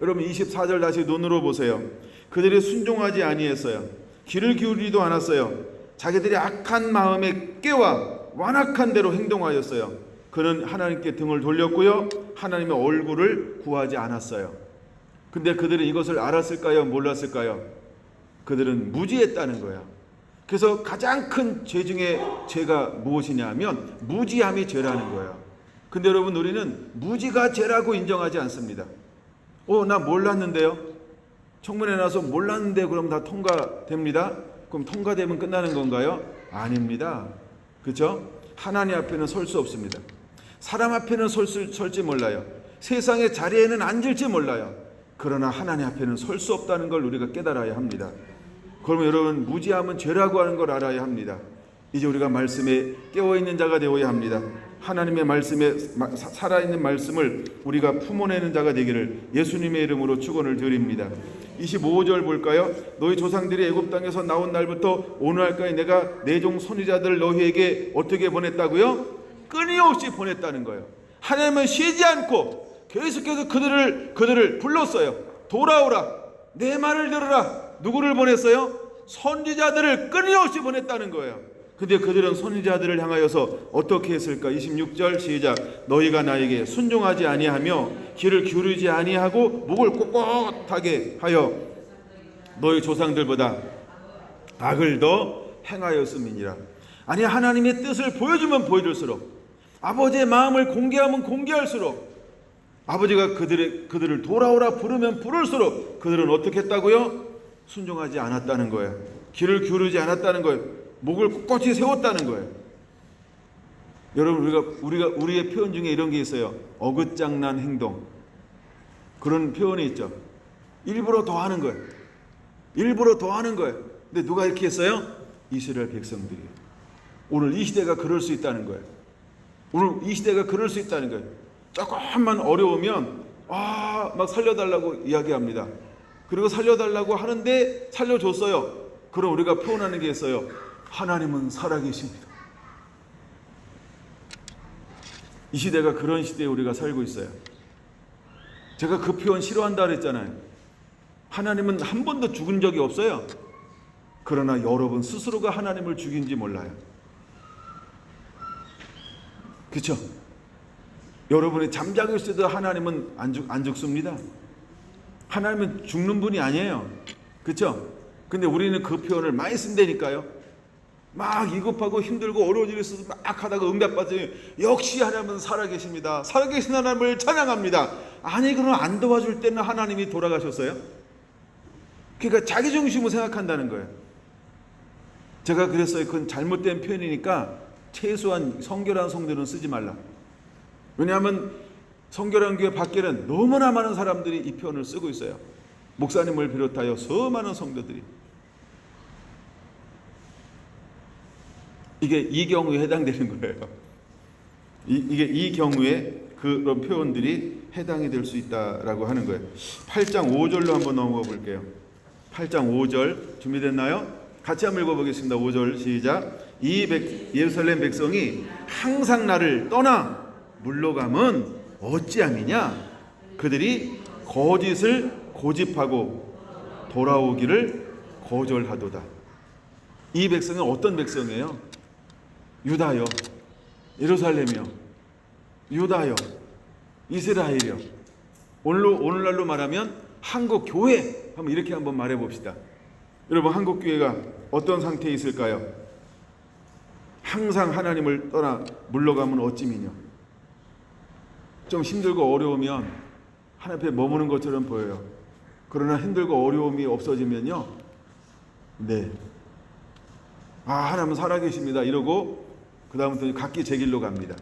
여러분, 24절 다시 눈으로 보세요. 그들이 순종하지 아니했어요. 귀를 기울이지도 않았어요. 자기들이 악한 마음에 깨와 완악한 대로 행동하였어요. 그는 하나님께 등을 돌렸고요, 하나님의 얼굴을 구하지 않았어요. 근데 그들은 이것을 알았을까요? 몰랐을까요? 그들은 무지했다는 거예요. 그래서 가장 큰 죄 중에 죄가 무엇이냐 하면 무지함이 죄라는 거예요. 근데 여러분, 우리는 무지가 죄라고 인정하지 않습니다. 나 몰랐는데요? 청문회 나서 몰랐는데 그럼 다 통과됩니다? 그럼 통과되면 끝나는 건가요? 아닙니다. 그렇죠? 하나님 앞에는 설 수 없습니다. 사람 앞에는 설지 몰라요. 세상의 자리에는 앉을지 몰라요. 그러나 하나님 앞에는 설 수 없다는 걸 우리가 깨달아야 합니다. 그러면 여러분, 무지함은 죄라고 하는 걸 알아야 합니다. 이제 우리가 말씀에 깨어있는 자가 되어야 합니다. 하나님의 말씀에 살아있는 말씀을 우리가 품어내는 자가 되기를 예수님의 이름으로 축원을 드립니다. 25절 볼까요? 너희 조상들이 애굽 땅에서 나온 날부터 오늘날까지 내가 내 종 선지자들을 너희에게 어떻게 보냈다고요? 끊임없이 보냈다는 거예요. 하나님은 쉬지 않고 계속해서 그들을 불렀어요. 돌아오라, 내 말을 들으라. 누구를 보냈어요? 선지자들을 끊임없이 보냈다는 거예요. 근데 그들은 선지자들을 향하여서 어떻게 했을까? 26절 시작. 너희가 나에게 순종하지 아니하며 귀를 기울이지 아니하고 목을 꼿꼿하게 하여 너희 조상들보다 악을 더 행하였음이니라. 아니, 하나님의 뜻을 보여주면 보여줄수록, 아버지의 마음을 공개하면 공개할수록, 아버지가 그들을 돌아오라 부르면 부를수록 그들은 어떻게 했다고요? 순종하지 않았다는 거예요. 귀를 기울이지 않았다는 거예요. 목을 꼿꼿이 세웠다는 거예요. 여러분, 우리의 표현 중에 이런 게 있어요. 어긋장난 행동, 그런 표현이 있죠. 일부러 더 하는 거예요. 일부러 더 하는 거예요. 근데 누가 이렇게 했어요? 이스라엘 백성들이. 오늘 이 시대가 그럴 수 있다는 거예요. 오늘 이 시대가 그럴 수 있다는 거예요. 조금만 어려우면 막 살려달라고 이야기합니다. 그리고 살려달라고 하는데 살려줬어요. 그럼 우리가 표현하는 게 있어요. 하나님은 살아계십니다. 이 시대가 그런 시대에 우리가 살고 있어요. 제가 그 표현 싫어한다 그랬잖아요. 하나님은 한 번도 죽은 적이 없어요. 그러나 여러분 스스로가 하나님을 죽인지 몰라요. 그렇죠? 여러분이 잠자고 있을 때도 하나님은 안 죽습니다. 하나님은 죽는 분이 아니에요. 그렇죠? 근데 우리는 그 표현을 많이 쓴다니까요. 막 위급하고 힘들고 어려운 일이 있어서 막 하다가 응답받으니 역시 하나님은 살아계십니다. 살아계신 하나님을 찬양합니다. 아니, 그럼 안 도와줄 때는 하나님이 돌아가셨어요? 그러니까 자기중심으로 생각한다는 거예요. 제가 그랬어요. 그건 잘못된 표현이니까 최소한 성결한 성들은 쓰지 말라. 왜냐하면 성결한 교회 밖에는 너무나 많은 사람들이 이 표현을 쓰고 있어요. 목사님을 비롯하여 수많은 성도들이. 이게 이 경우에 해당되는 거예요. 이게 이 경우에 그런 표현들이 해당이 될 수 있다라고 하는 거예요. 8장 5절로 한번 넘어가 볼게요. 8장 5절 준비됐나요? 같이 한번 읽어보겠습니다. 5절 시작. 예루살렘 백성이 항상 나를 떠나 물러감은 어찌함이냐? 그들이 거짓을 고집하고 돌아오기를 거절하도다. 이 백성은 어떤 백성이에요? 유다요, 예루살렘이요, 유다요, 이스라엘이요. 오늘날로 말하면 한국 교회, 한번 이렇게 한번 말해 봅시다. 여러분, 한국 교회가 어떤 상태에 있을까요? 항상 하나님을 떠나 물러가면 어찌미뇨. 좀 힘들고 어려우면 하나님 앞에 머무는 것처럼 보여요. 그러나 힘들고 어려움이 없어지면요, 네, 하나님은 살아계십니다 이러고 그 다음부터 각기 제 길로 갑니다.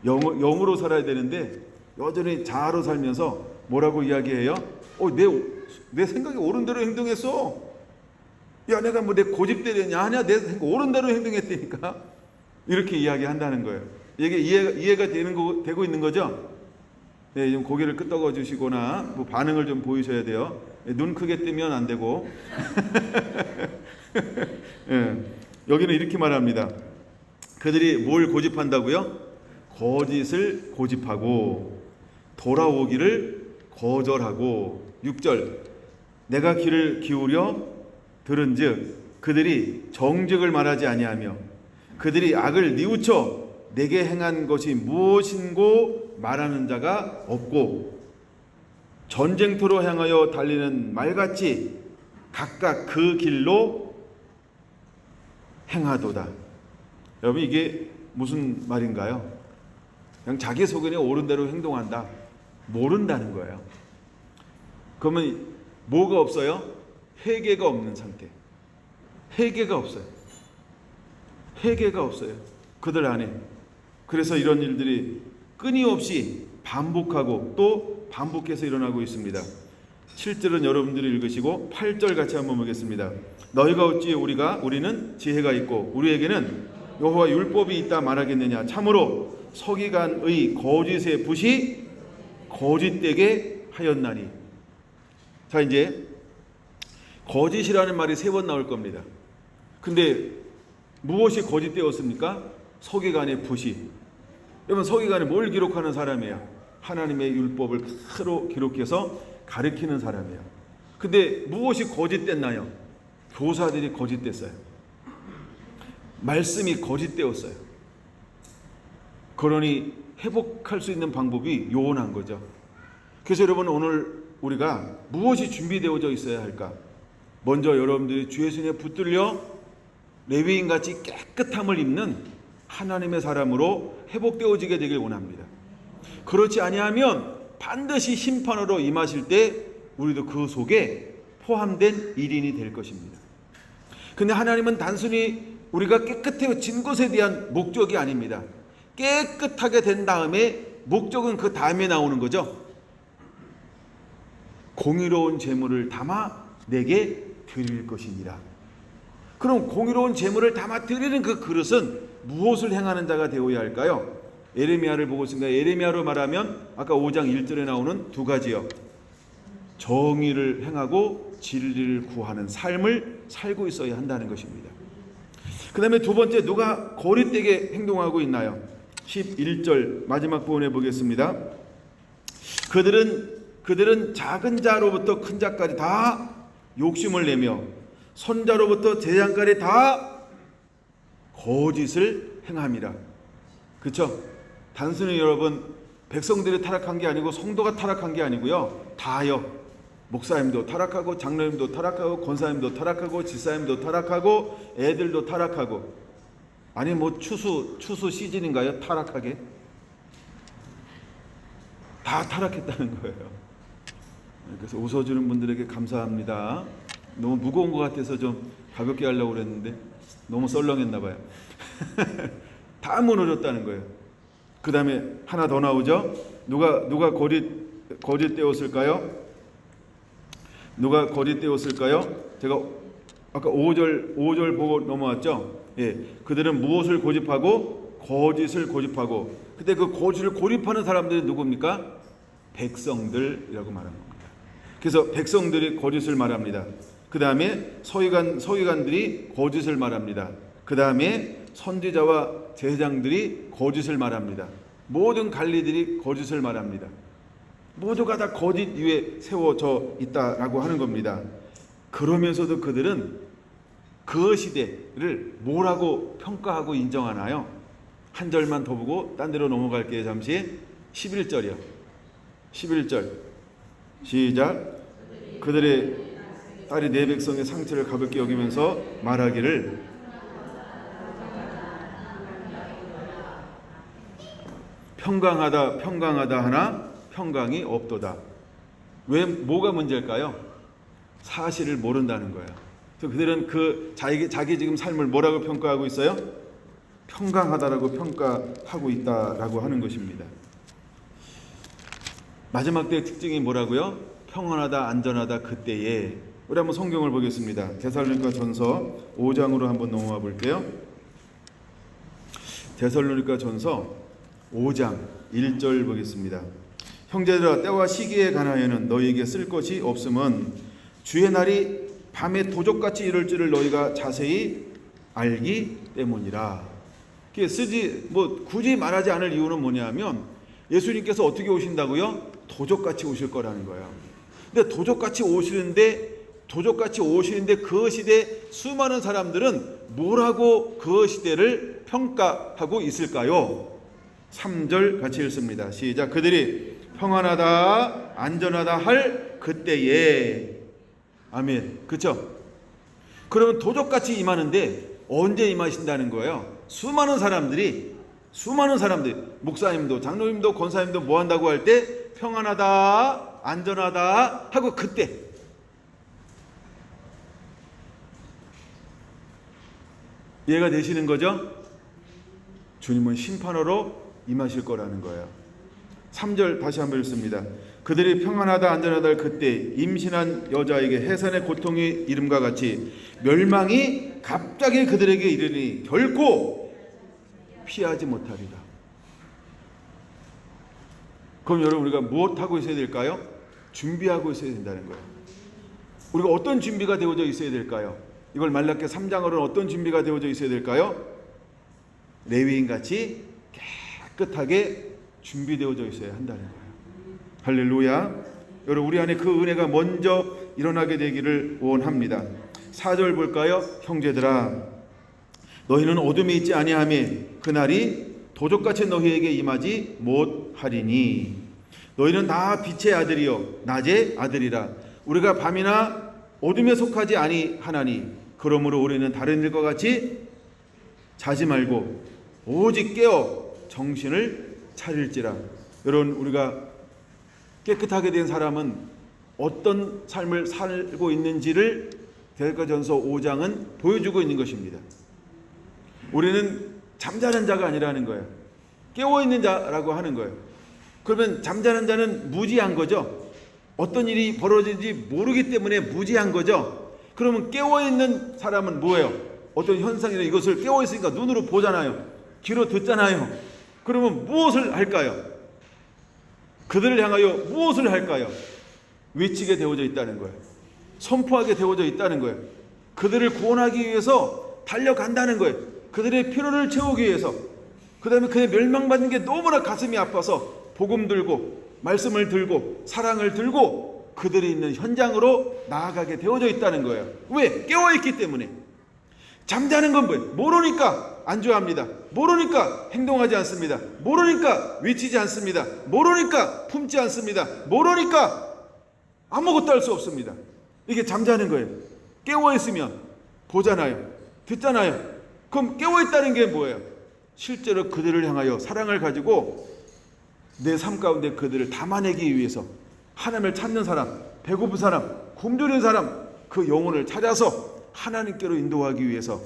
영으로 살아야 되는데 여전히 자아로 살면서 뭐라고 이야기해요? 내 생각이 옳은 대로 행동했어. 야, 내가 뭐 내 고집대로냐? 아니야, 내 생각 옳은 대로 행동했다니까. 이렇게 이야기한다는 거예요. 이게 이해가 되고 있는 거죠? 네, 좀 고개를 끄덕여 주시거나 뭐 반응을 좀 보이셔야 돼요. 네, 눈 크게 뜨면 안 되고. 네, 여기는 이렇게 말합니다. 그들이 뭘 고집한다고요? 거짓을 고집하고 돌아오기를 거절하고. 6절, 내가 귀를 기울여 들은즉 그들이 정직을 말하지 아니하며 그들이 악을 뉘우쳐 내게 행한 것이 무엇인고 말하는 자가 없고 전쟁터로 향하여 달리는 말같이 각각 그 길로 행하도다. 여러분, 이게 무슨 말인가요? 그냥 자기 속에 옳은 대로 행동한다. 모른다는 거예요. 그러면 뭐가 없어요? 회개가 없는 상태. 회개가 없어요. 회개가 없어요. 그들 안에. 그래서 이런 일들이 끊임없이 반복하고 또 반복해서 일어나고 있습니다. 7절은 여러분들이 읽으시고 8절 같이 한번 보겠습니다. 너희가 어찌 우리는 지혜가 있고 우리에게는 여호와 율법이 있다 말하겠느냐. 참으로 서기관의 거짓의 붓이 거짓되게 하였나니. 자, 이제 거짓이라는 말이 3번 나올 겁니다. 근데 무엇이 거짓되었습니까? 서기관의 붓이. 여러분, 서기관이 뭘 기록하는 사람이에요? 하나님의 율법을 그대로 기록해서 가르치는 사람이에요. 근데 무엇이 거짓됐나요? 교사들이 거짓됐어요. 말씀이 거짓되었어요. 그러니 회복할 수 있는 방법이 요원한 거죠. 그래서 여러분, 오늘 우리가 무엇이 준비되어져 있어야 할까? 먼저 여러분들이 주 예수님에 붙들려 레위인같이 깨끗함을 입는 하나님의 사람으로 회복되어지게 되길 원합니다. 그렇지 아니하면 반드시 심판으로 임하실 때 우리도 그 속에 포함된 일인이 될 것입니다. 근데 하나님은 단순히 우리가 깨끗해진 것에 대한 목적이 아닙니다. 깨끗하게 된 다음에 목적은 그 다음에 나오는 거죠. 공의로운 재물을 담아 내게 드릴 것이니라. 그럼 공의로운 재물을 담아 드리는 그 그릇은 무엇을 행하는 자가 되어야 할까요? 예레미야를 보고 있습니다. 예레미야로 말하면 아까 5장 1절에 나오는 두 가지요. 정의를 행하고 진리를 구하는 삶을 살고 있어야 한다는 것입니다. 그 다음에 두 번째, 누가 거짓되게 행동하고 있나요? 11절 마지막 부분에 보겠습니다. 그들은 작은 자로부터 큰 자까지 다 욕심을 내며 선자로부터 제장까지 다 거짓을 행함이라. 그렇죠? 단순히 여러분, 백성들이 타락한 게 아니고 성도가 타락한 게 아니고요, 다요. 목사님도 타락하고 장로님도 타락하고 권사님도 타락하고 지사님도 타락하고 애들도 타락하고. 아니 뭐 추수 시즌인가요? 타락하게? 다 타락했다는 거예요. 그래서 웃어주는 분들에게 감사합니다. 너무 무거운 것 같아서 좀 가볍게 하려고 그랬는데 너무 썰렁했나 봐요. 다 무너졌다는 거예요. 그 다음에 하나 더 나오죠. 누가 거짓되었을까요? 누가 거짓되었을까요? 제가 아까 5절 보고 넘어왔죠. 예, 그들은 무엇을 고집하고 거짓을 고집하고. 근데 그 거짓을 고집하는 사람들이 누굽니까? 백성들이라고 말한 겁니다. 그래서 백성들이 거짓을 말합니다. 그 다음에 서기관들이 거짓을 말합니다. 그 다음에 선지자와 제사장들이 거짓을 말합니다. 모든 관리들이 거짓을 말합니다. 모두가 다 거짓 위에 세워져 있다라고 하는 겁니다. 그러면서도 그들은 그 시대를 뭐라고 평가하고 인정하나요? 한 절만 더 보고 딴 데로 넘어갈게요. 잠시. 11절이요. 11절 시작. 그들의 딸이 내 백성의 상처를 가볍게 여기면서 말하기를 평강하다 하나 평강이 없도다. 왜 뭐가 문제일까요? 사실을 모른다는 거예요. 그래서 그들은 자기 지금 삶을 뭐라고 평가하고 있어요? 평강하다라고 평가하고 있다라고 하는 것입니다. 마지막 때의 특징이 뭐라고요? 평안하다, 안전하다 그때에. 우리 한번 성경을 보겠습니다. 데살로니가 전서 5장으로 한번 넘어와 볼게요. 데살로니가 전서 5장 1절 보겠습니다. 형제들아, 때와 시기에 관하여는 너희에게 쓸 것이 없음은 주의 날이 밤에 도적같이 이를 줄을 너희가 자세히 알기 때문이라. 굳이 말하지 않을 이유는 뭐냐면 예수님께서 어떻게 오신다고요? 도적같이 오실 거라는 거예요. 근데 도적같이 오시는데 그 시대 수많은 사람들은 뭐라고 그 시대를 평가하고 있을까요? 3절 같이 읽습니다. 시작. 그들이 평안하다 안전하다 할 그때에. 아멘. 그렇죠? 그러면 도적같이 임하는데 언제 임하신다는 거예요? 수많은 사람들이 목사님도 장로님도 권사님도 뭐 한다고 할 때 평안하다 안전하다 하고 그때. 이해가 되시는 거죠? 주님은 심판으로 임하실 거라는 거예요. 3절 다시 한번 읽습니다. 그들이 평안하다 안전하다 할 그때 임신한 여자에게 해산의 고통이 이름과 같이 멸망이 갑자기 그들에게 이르니 결코 피하지 못하리라. 그럼 여러분 우리가 무엇하고 있어야 될까요? 준비하고 있어야 된다는 거예요. 우리가 어떤 준비가 되어져 있어야 될까요? 이걸 말라기 3장으로는 어떤 준비가 되어져 있어야 될까요? 레위인같이 깨끗하게 준비되어져 있어야 한다는 거예요. 할렐루야. 여러분 우리 안에 그 은혜가 먼저 일어나게 되기를 원합니다. 4절 볼까요? 형제들아, 너희는 어둠에 있지 아니하매 그날이 도적같이 너희에게 임하지 못하리니 너희는 다 빛의 아들이요 낮의 아들이라. 우리가 밤이나 어둠에 속하지 아니하나니 그러므로 우리는 다른 일과 같이 자지 말고 오직 깨어 정신을 차릴지라. 여러분 우리가 깨끗하게 된 사람은 어떤 삶을 살고 있는지를 데살로니가전서 5장은 보여주고 있는 것입니다. 우리는 잠자는 자가 아니라는 거예요. 깨어있는 자라고 하는 거예요. 그러면 잠자는 자는 무지한 거죠. 어떤 일이 벌어질지 모르기 때문에 무지한 거죠. 그러면 깨어있는 사람은 뭐예요? 어떤 현상이나 이것을 깨어있으니까 눈으로 보잖아요. 귀로 듣잖아요. 그러면 무엇을 할까요? 그들을 향하여 무엇을 할까요? 외치게 되어져 있다는 거예요. 선포하게 되어져 있다는 거예요. 그들을 구원하기 위해서 달려간다는 거예요. 그들의 필요를 채우기 위해서. 그 다음에 그의 멸망받는 게 너무나 가슴이 아파서 복음 들고 말씀을 들고 사랑을 들고 그들이 있는 현장으로 나아가게 되어져 있다는 거예요. 왜? 깨어있기 때문에. 잠자는 건 뭐예요? 모르니까 안주합니다. 모르니까 행동하지 않습니다. 모르니까 외치지 않습니다. 모르니까 품지 않습니다. 모르니까 아무것도 할 수 없습니다. 이게 잠자는 거예요. 깨어있으면 보잖아요. 듣잖아요. 그럼 깨어있다는 게 뭐예요? 실제로 그들을 향하여 사랑을 가지고 내 삶 가운데 그들을 담아내기 위해서 하나님을 찾는 사람, 배고픈 사람, 굶주린 사람, 그 영혼을 찾아서 하나님께로 인도하기 위해서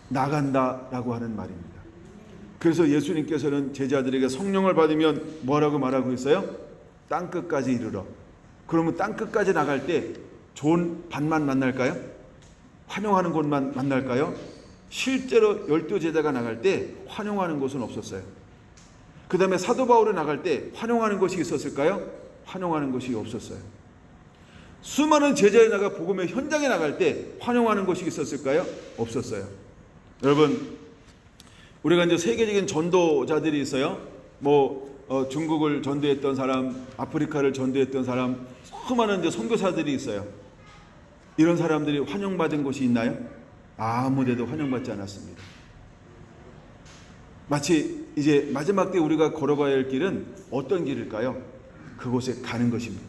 나간다라고 하는 말입니다. 그래서 예수님께서는 제자들에게 성령을 받으면 뭐라고 말하고 있어요? 땅끝까지 이르러. 그러면 땅끝까지 나갈 때 좋은 밭만 만날까요? 환영하는 곳만 만날까요? 실제로 12제자가 나갈 때 환영하는 곳은 없었어요. 그 다음에 사도 바울이 나갈 때 환영하는 곳이 있었을까요? 환영하는 곳이 없었어요. 수많은 제자에 나가 복음의 현장에 나갈 때 환영하는 곳이 있었을까요? 없었어요. 여러분, 우리가 이제 세계적인 전도자들이 있어요. 중국을 전도했던 사람, 아프리카를 전도했던 사람, 수많은 이제 선교사들이 있어요. 이런 사람들이 환영받은 곳이 있나요? 아무데도 환영받지 않았습니다. 마치 이제 마지막 때 우리가 걸어가야 할 길은 어떤 길일까요? 그곳에 가는 것입니다.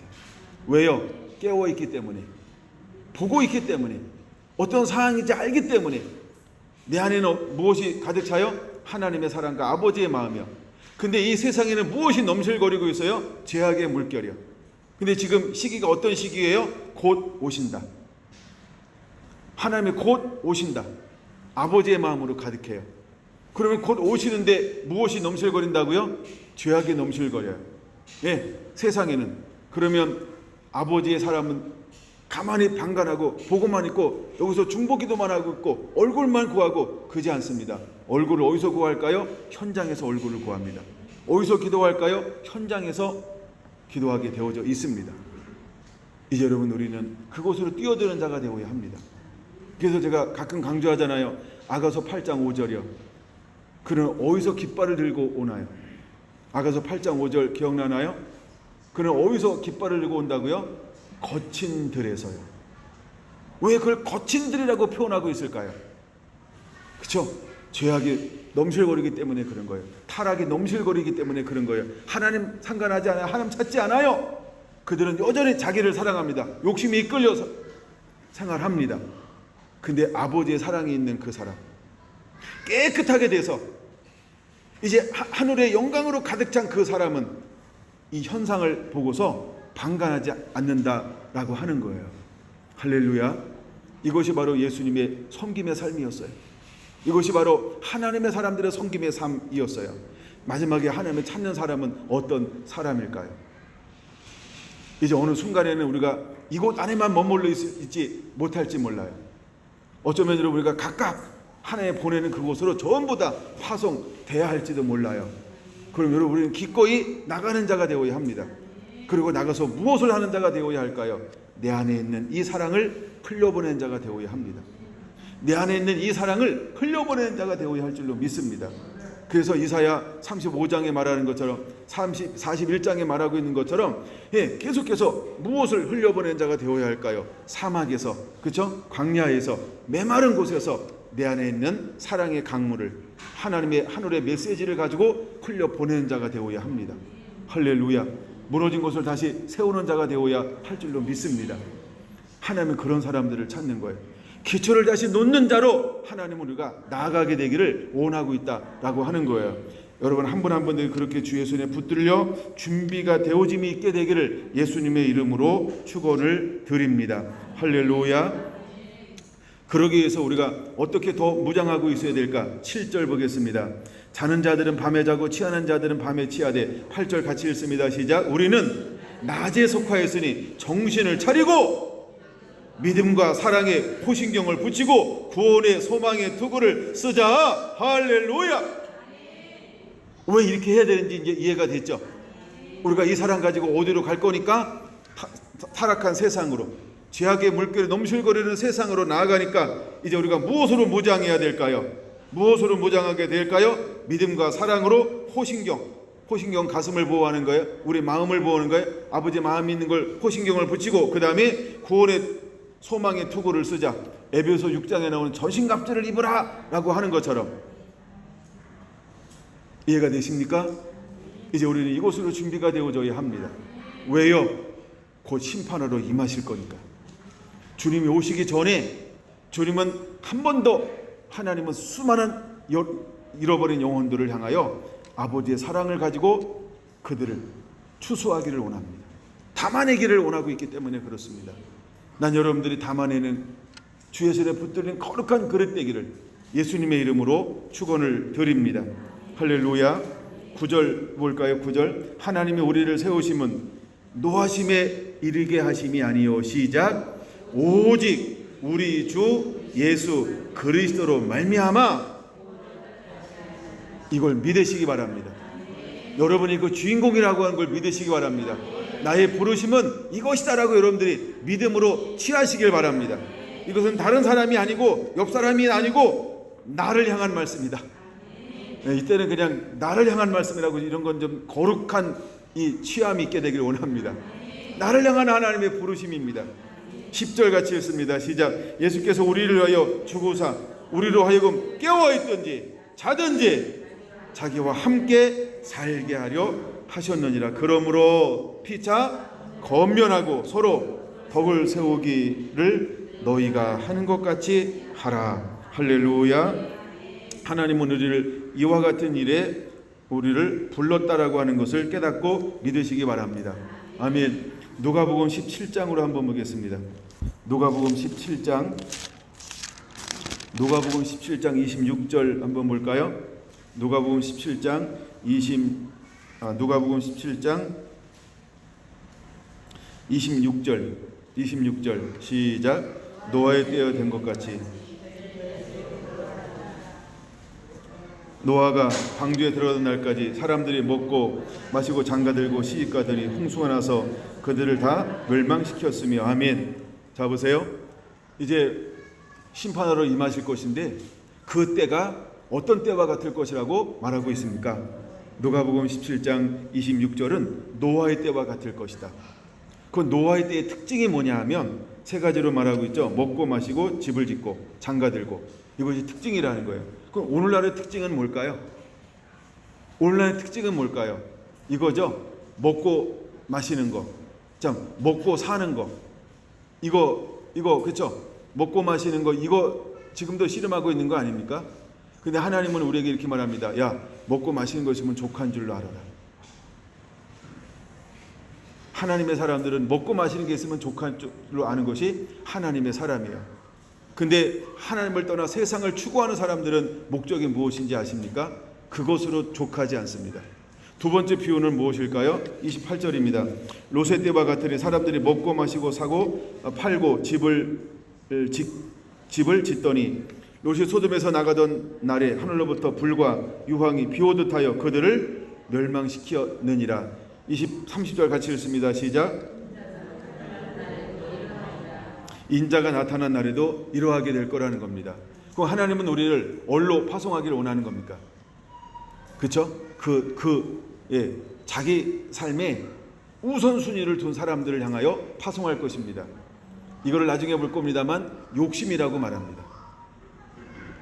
왜요? 깨어 있기 때문에, 보고 있기 때문에, 어떤 상황인지 알기 때문에. 내 안에는 무엇이 가득 차요? 하나님의 사랑과 아버지의 마음이요. 근데 이 세상에는 무엇이 넘실거리고 있어요? 죄악의 물결이요. 근데 지금 시기가 어떤 시기예요? 곧 오신다. 하나님이 곧 오신다. 아버지의 마음으로 가득해요. 그러면 곧 오시는데 무엇이 넘실거린다고요? 죄악이 넘실거려요. 예, 세상에는. 그러면 아버지의 사람은 가만히 방관하고 보고만 있고 여기서 중보기도만 하고 있고 얼굴만 구하고 그지 않습니다. 얼굴을 어디서 구할까요? 현장에서 얼굴을 구합니다. 어디서 기도할까요? 현장에서 기도하게 되어져 있습니다. 이제 여러분, 우리는 그곳으로 뛰어드는 자가 되어야 합니다. 그래서 제가 가끔 강조하잖아요. 아가서 8장 5절이요. 그는 어디서 깃발을 들고 오나요? 아가서 8장 5절 기억나나요? 그는 어디서 깃발을 들고 온다고요? 거친 들에서요. 왜 그걸 거친 들이라고 표현하고 있을까요? 그렇죠? 죄악이 넘실거리기 때문에 그런 거예요. 타락이 넘실거리기 때문에 그런 거예요. 하나님 상관하지 않아요. 하나님 찾지 않아요. 그들은 여전히 자기를 사랑합니다. 욕심이 이끌려서 생활합니다. 근데 아버지의 사랑이 있는 그 사람, 깨끗하게 돼서 이제 하늘의 영광으로 가득 찬 그 사람은 이 현상을 보고서 방관하지 않는다라고 하는 거예요. 할렐루야. 이것이 바로 예수님의 섬김의 삶이었어요. 이것이 바로 하나님의 사람들의 섬김의 삶이었어요. 마지막에 하나님을 찾는 사람은 어떤 사람일까요? 이제 어느 순간에는 우리가 이곳 안에만 머물러 있지 못할지 몰라요. 어쩌면 여러분, 우리가 각각 하나님 보내는 그곳으로 전부 다 파송돼야 할지도 몰라요. 그럼 여러분, 우리는 기꺼이 나가는 자가 되어야 합니다. 그리고 나가서 무엇을 하는 자가 되어야 할까요? 내 안에 있는 이 사랑을 흘려보내는 자가 되어야 합니다. 내 안에 있는 이 사랑을 흘려보내는 자가 되어야 할 줄로 믿습니다. 그래서 이사야 35장에 말하는 것처럼 41장에 말하고 있는 것처럼 계속해서 무엇을 흘려보내는 자가 되어야 할까요? 사막에서, 그렇죠? 광야에서, 메마른 곳에서 내 안에 있는 사랑의 강물을, 하나님의 하늘의 메시지를 가지고 흘려보내는 자가 되어야 합니다. 할렐루야. 무너진 것을 다시 세우는 자가 되어야 할 줄로 믿습니다. 하나님은 그런 사람들을 찾는 거예요. 기초를 다시 놓는 자로 하나님은 우리가 나아가게 되기를 원하고 있다라고 하는 거예요. 여러분, 한 분 한 분들이 그렇게 주 예수님에 붙들려 준비가 되어짐이 있게 되기를 예수님의 이름으로 축원을 드립니다. 할렐루야. 그러기 위해서 우리가 어떻게 더 무장하고 있어야 될까? 7절 보겠습니다. 자는 자들은 밤에 자고 취하는 자들은 밤에 취하되. 8절 같이 읽습니다. 시작. 우리는 낮에 속하였으니 정신을 차리고 믿음과 사랑에 호신경을 붙이고 구원의 소망의 투구를 쓰자. 할렐루야. 왜 이렇게 해야 되는지 이제 이해가 됐죠? 우리가 이 사랑 가지고 어디로 갈 거니까 타락한 세상으로, 죄악의 물결이 넘실거리는 세상으로 나아가니까 이제 우리가 무엇으로 무장해야 될까요? 무엇으로 무장하게 될까요? 믿음과 사랑으로 호신경 가슴을 보호하는 거예요. 우리 마음을 보호하는 거예요. 아버지 마음이 있는 걸 호신경을 붙이고 그 다음에 구원의 소망의 투구를 쓰자. 에베소 6장에 나오는 전신갑주를 입으라 라고 하는 것처럼. 이해가 되십니까? 이제 우리는 이곳으로 준비가 되어져야 합니다. 왜요? 곧 심판하러 임하실 거니까. 주님이 오시기 전에 주님은 한 번 더, 하나님은 수많은 잃어버린 영혼들을 향하여 아버지의 사랑을 가지고 그들을 추수하기를 원합니다. 담아내기를 원하고 있기 때문에 그렇습니다. 난 여러분들이 담아내는 주 예수에 붙들린 거룩한 그릇 되기를 예수님의 이름으로 축원을 드립니다. 할렐루야. 9절 볼까요? 9절. 하나님이 우리를 세우심은 노하심에 이르게 하심이 아니요. 시작. 오직 우리 주 예수 그리스도로 말미암아. 이걸 믿으시기 바랍니다. 여러분이 그 주인공이라고 하는 걸 믿으시기 바랍니다. 나의 부르심은 이것이다라고 여러분들이 믿음으로 취하시길 바랍니다. 이것은 다른 사람이 아니고 옆 사람이 아니고 나를 향한 말씀이다. 이때는 그냥 나를 향한 말씀이라고, 이런 건 좀 거룩한 이 취함이 있게 되기를 원합니다. 나를 향한 하나님의 부르심입니다. 10절 같이 읽습니다. 시작. 예수께서 우리를 위하여 죽으사 우리로 하여금 깨어있든지 자든지 자기와 함께 살게 하려 하셨느니라. 그러므로 피차 건면하고 서로 덕을 세우기를 너희가 하는 것 같이 하라. 할렐루야. 하나님은 우리를 이와 같은 일에 우리를 불렀다라고 하는 것을 깨닫고 믿으시기 바랍니다. 아멘. 누가복음 17장으로 한번 보겠습니다. 누가복음 17장 26절 한번 볼까요? 누가복음 17장 26절 시작. 노아의 때가 된 것 같이 노아가 방주에 들어가던 날까지 사람들이 먹고 마시고 장가들고 시집가더니 홍수가 나서 그들을 다 멸망시켰으며. 아멘. 자 보세요. 이제 심판하러 임하실 것인데 그 때가 어떤 때와 같을 것이라고 말하고 있습니까? 누가복음 17장 26절은 노아의 때와 같을 것이다. 그 노아의 때의 특징이 뭐냐 하면 세 가지로 말하고 있죠. 먹고 마시고 집을 짓고 장가들고. 이것이 특징이라는 거예요. 그럼 오늘날의 특징은 뭘까요? 오늘날의 특징은 뭘까요? 이거죠. 먹고 마시는 거. 참, 먹고 사는 거. 이거 그렇죠? 먹고 마시는 거 이거 지금도 씨름하고 있는 거 아닙니까? 근데 하나님은 우리에게 이렇게 말합니다. 야, 먹고 마시는 것이면 족한 줄로 알아라. 하나님의 사람들은 먹고 마시는 게 있으면 족한 줄로 아는 것이 하나님의 사람이에요. 근데 하나님을 떠나 세상을 추구하는 사람들은 목적이 무엇인지 아십니까? 그것으로 족하지 않습니다. 두 번째 비유는 무엇일까요? 28절입니다. 롯의 때와 같으니 사람들이 먹고 마시고 사고 팔고 집을 짓더니 롯이 소돔에서 나가던 날에 하늘로부터 불과 유황이 비오듯 하여 그들을 멸망시켰느니라. 30절 같이 읽습니다. 시작. 인자가 나타난 날에도 이러하게 될 거라는 겁니다. 그럼 하나님은 우리를 뭘로 파송하기를 원하는 겁니까? 그렇죠? 자기 삶에 우선순위를 둔 사람들을 향하여 파송할 것입니다. 이걸 나중에 볼 겁니다만 욕심이라고 말합니다.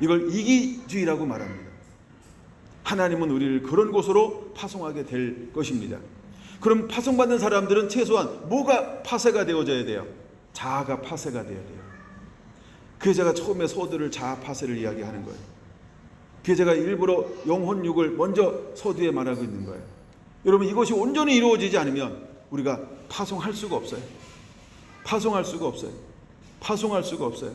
이걸 이기주의라고 말합니다. 하나님은 우리를 그런 곳으로 파송하게 될 것입니다. 그럼 파송받는 사람들은 최소한 뭐가 파쇄가 되어져야 돼요? 자아가 파쇄가 되어야 돼요. 그래서 제가 처음에 서두를 자아 파쇄를 이야기하는 거예요. 그래서 제가 일부러 영혼육을 먼저 서두에 말하고 있는 거예요. 여러분, 이것이 온전히 이루어지지 않으면 우리가 파송할 수가 없어요. 파송할 수가 없어요.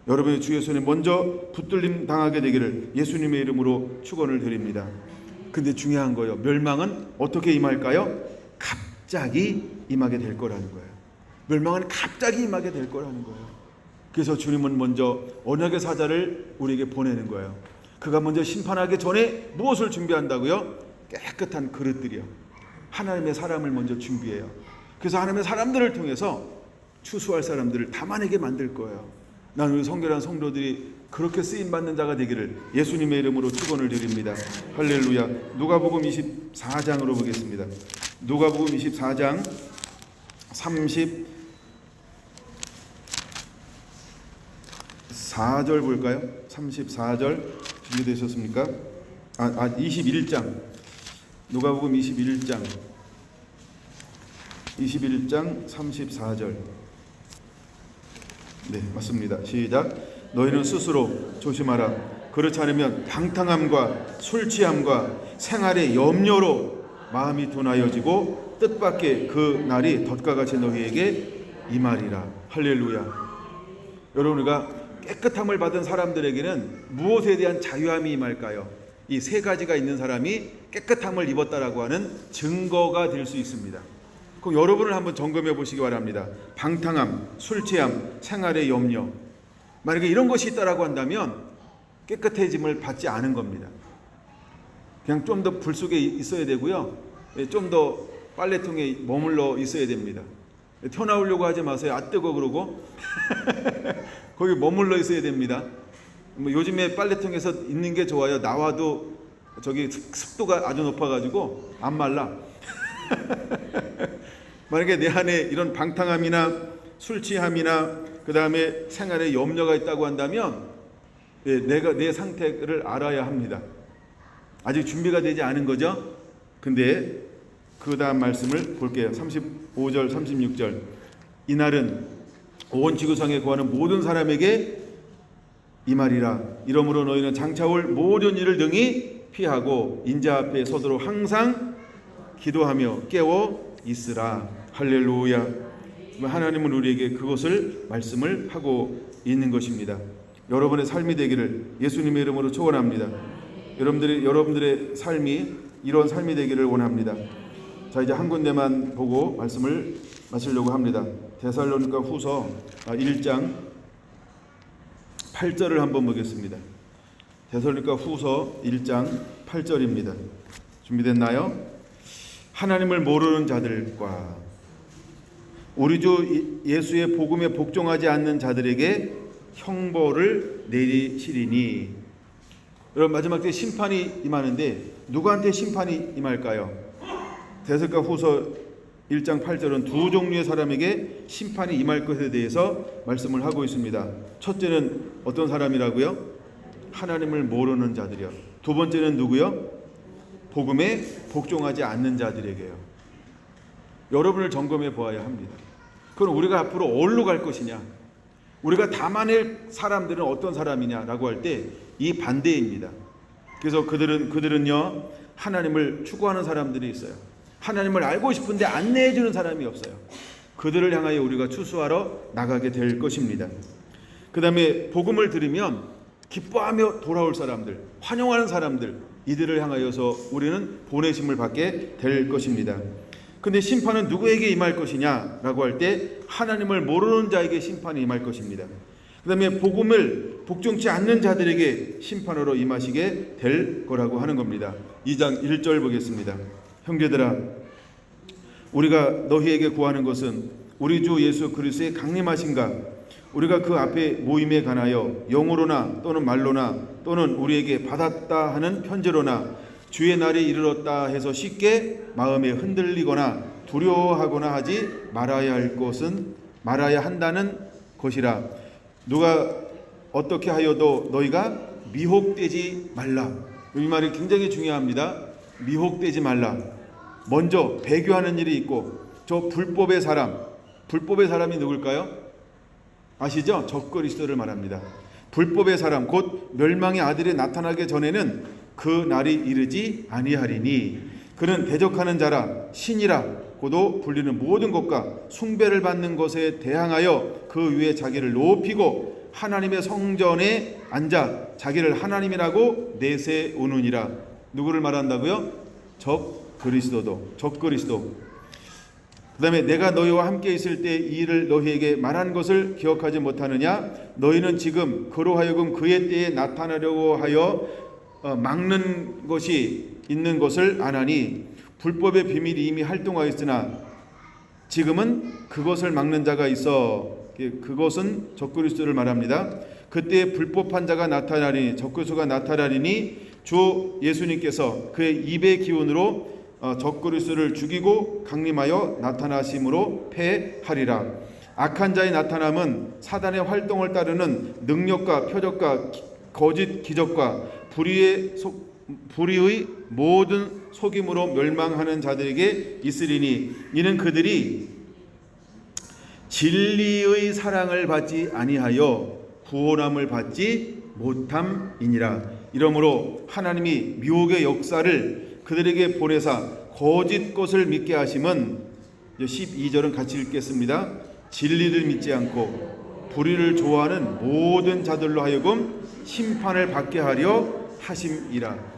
여러분의 주 예수님 먼저 붙들림 당하게 되기를 예수님의 이름으로 축원을 드립니다. 근데 중요한 거예요. 멸망은 어떻게 임할까요? 갑자기 임하게 될 거라는 거예요. 멸망은 갑자기 임하게 될 거라는 거예요. 그래서 주님은 먼저 언약의 사자를 우리에게 보내는 거예요. 그가 먼저 심판하기 전에 무엇을 준비한다고요? 깨끗한 그릇들이요. 하나님의 사람을 먼저 준비해요. 그래서 하나님의 사람들을 통해서 추수할 사람들을 담아내게 만들 거예요. 나는 우리 성결한 성도들이 그렇게 쓰임받는 자가 되기를 예수님의 이름으로 축원을 드립니다. 할렐루야. 누가복음 24장으로 보겠습니다. 누가복음 24장 34절 볼까요? 34절 준비되셨습니까? 21장. 누가복음 21장 34절. 네, 맞습니다. 시작. 너희는 스스로 조심하라. 그렇지 않으면 방탕함과 술 취함과 생활의 염려로 마음이 둔하여지고 뜻밖의 그 날이 덫과 같이 너희에게 임하리라. 할렐루야. 여러분, 우리가 깨끗함을 받은 사람들에게는 무엇에 대한 자유함이 임할까요? 이 세 가지가 있는 사람이 깨끗함을 입었다라고 하는 증거가 될 수 있습니다. 그럼 여러분을 한번 점검해 보시기 바랍니다. 방탕함, 술 취함, 생활의 염려. 만약에 이런 것이 있다라고 한다면 깨끗해짐을 받지 않은 겁니다. 그냥 좀 더 불 속에 있어야 되고요. 좀 더 빨래통에 머물러 있어야 됩니다. 튀어나오려고 하지 마세요. 아 뜨거 그러고 거기 머물러 있어야 됩니다. 요즘에 빨래통에서 있는 게 좋아요. 나와도 저기 습도가 아주 높아가지고 안 말라. 만약에 내 안에 이런 방탕함이나 술 취함이나 그 다음에 생활에 염려가 있다고 한다면 내가 내 상태를 알아야 합니다. 아직 준비가 되지 않은 거죠. 근데 그 다음 말씀을 볼게요. 35절 36절. 이날은 온 지구상에 거하는 모든 사람에게 이 말이라. 이러므로 너희는 장차올 모든 일을 등이 피하고 인자 앞에 서도록 항상 기도하며 깨어 있으라. 할렐루야. 하나님은 우리에게 그것을 말씀을 하고 있는 것입니다. 여러분의 삶이 되기를 예수님의 이름으로 축원합니다. 여러분들의 삶이 이런 삶이 되기를 원합니다. 자, 이제 한 군데만 보고 말씀을 마치려고 합니다. 데살로니가 후서 1장 8절을 한번 보겠습니다. 데살로니가 후서 1장 8절입니다. 준비됐나요? 하나님을 모르는 자들과 우리 주 예수의 복음에 복종하지 않는 자들에게 형벌을 내리시리니. 여러분, 마지막 때 심판이 임하는데 누구한테 심판이 임할까요? 데살로니가 후서 1장 8절은 두 종류의 사람에게 심판이 임할 것에 대해서 말씀을 하고 있습니다. 첫째는 어떤 사람이라고요? 하나님을 모르는 자들이요. 두 번째는 누구요? 복음에 복종하지 않는 자들에게요. 여러분을 점검해 보아야 합니다. 그럼 우리가 앞으로 어디로 갈 것이냐? 우리가 담아낼 사람들은 어떤 사람이냐라고 할 때 이 반대입니다. 그래서 그들은요, 하나님을 추구하는 사람들이 있어요. 하나님을 알고 싶은데 안내해 주는 사람이 없어요. 그들을 향하여 우리가 추수하러 나가게 될 것입니다. 그 다음에 복음을 들으면 기뻐하며 돌아올 사람들, 환영하는 사람들, 이들을 향하여서 우리는 보내심을 받게 될 것입니다. 근데 심판은 누구에게 임할 것이냐라고 할 때 하나님을 모르는 자에게 심판이 임할 것입니다. 그 다음에 복음을 복종치 않는 자들에게 심판으로 임하시게 될 거라고 하는 겁니다. 2장 1절 보겠습니다. 형제들아, 우리가 너희에게 구하는 것은 우리 주 예수 그리스도의 강림하신가? 우리가 그 앞에 모임에 관하여 영으로나 또는 말로나 또는 우리에게 받았다 하는 편지로나 주의 날이 이르렀다 해서 쉽게 마음에 흔들리거나 두려워하거나 하지 말아야 할 것은 말아야 한다는 것이라. 누가 어떻게 하여도 너희가 미혹되지 말라. 이 말이 굉장히 중요합니다. 미혹되지 말라. 먼저 배교하는 일이 있고, 저 불법의 사람이 누굴까요? 아시죠? 적그리스도를 말합니다. 불법의 사람, 곧 멸망의 아들이 나타나기 전에는 그 날이 이르지 아니하리니 그는 대적하는 자라 신이라 고도 불리는 모든 것과 숭배를 받는 것에 대항하여 그 위에 자기를 높이고 하나님의 성전에 앉아 자기를 하나님이라고 내세우느니라. 누구를 말한다고요? 적그리스도. 그 다음에 내가 너희와 함께 있을 때 이 일을 너희에게 말한 것을 기억하지 못하느냐? 너희는 지금 그로 하여금 그의 때에 나타나려고 하여 막는 것이 있는 것을 아나니 불법의 비밀이 이미 활동하였으나 지금은 그것을 막는 자가 있어. 그것은 적그리스도를 말합니다. 그때 불법한 자가 나타나리니 적그리스도가 나타나리니 주 예수님께서 그의 입의 기운으로 적그리스도를 죽이고 강림하여 나타나심으로 패하리라. 악한 자의 나타남은 사단의 활동을 따르는 능력과 표적과 거짓 기적과 불의의 모든 속임으로 멸망하는 자들에게 있으리니 이는 그들이 진리의 사랑을 받지 아니하여 구원함을 받지 못함이니라. 이러므로 하나님이 미혹의 역사를 그들에게 보내사 거짓 것을 믿게 하심은 12절은 같이 읽겠습니다. 진리를 믿지 않고 불의를 좋아하는 모든 자들로 하여금 심판을 받게 하려 하심이라.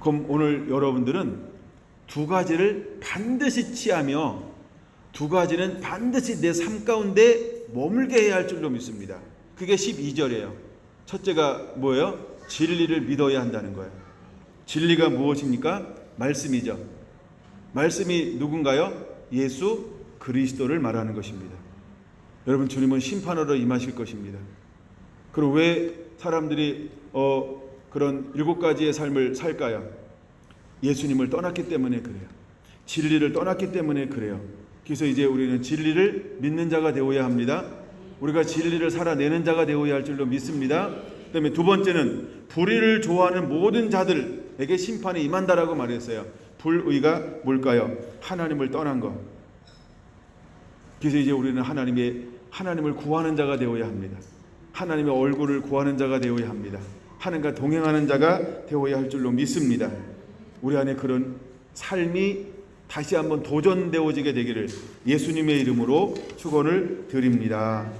그럼 오늘 여러분들은 두 가지를 반드시 취하며 두 가지는 반드시 내 삶 가운데 머물게 해야 할 줄로 믿습니다. 그게 12절이에요. 첫째가 뭐예요? 진리를 믿어야 한다는 거예요. 진리가 무엇입니까? 말씀이죠. 말씀이 누군가요? 예수 그리스도를 말하는 것입니다. 여러분, 주님은 심판하러 임하실 것입니다. 그럼 왜 사람들이 그런 7가지의 삶을 살까요? 예수님을 떠났기 때문에 그래요. 진리를 떠났기 때문에 그래요. 그래서 이제 우리는 진리를 믿는 자가 되어야 합니다. 우리가 진리를 살아내는 자가 되어야 할 줄로 믿습니다. 그 다음에 두 번째는 불의를 좋아하는 모든 자들에게 심판이 임한다라고 말했어요. 불의가 뭘까요? 하나님을 떠난 것. 그래서 이제 우리는 하나님을 구하는 자가 되어야 합니다. 하나님의 얼굴을 구하는 자가 되어야 합니다. 하나님과 동행하는 자가 되어야 할 줄로 믿습니다. 우리 안에 그런 삶이 다시 한번 도전되어지게 되기를 예수님의 이름으로 축원을 드립니다.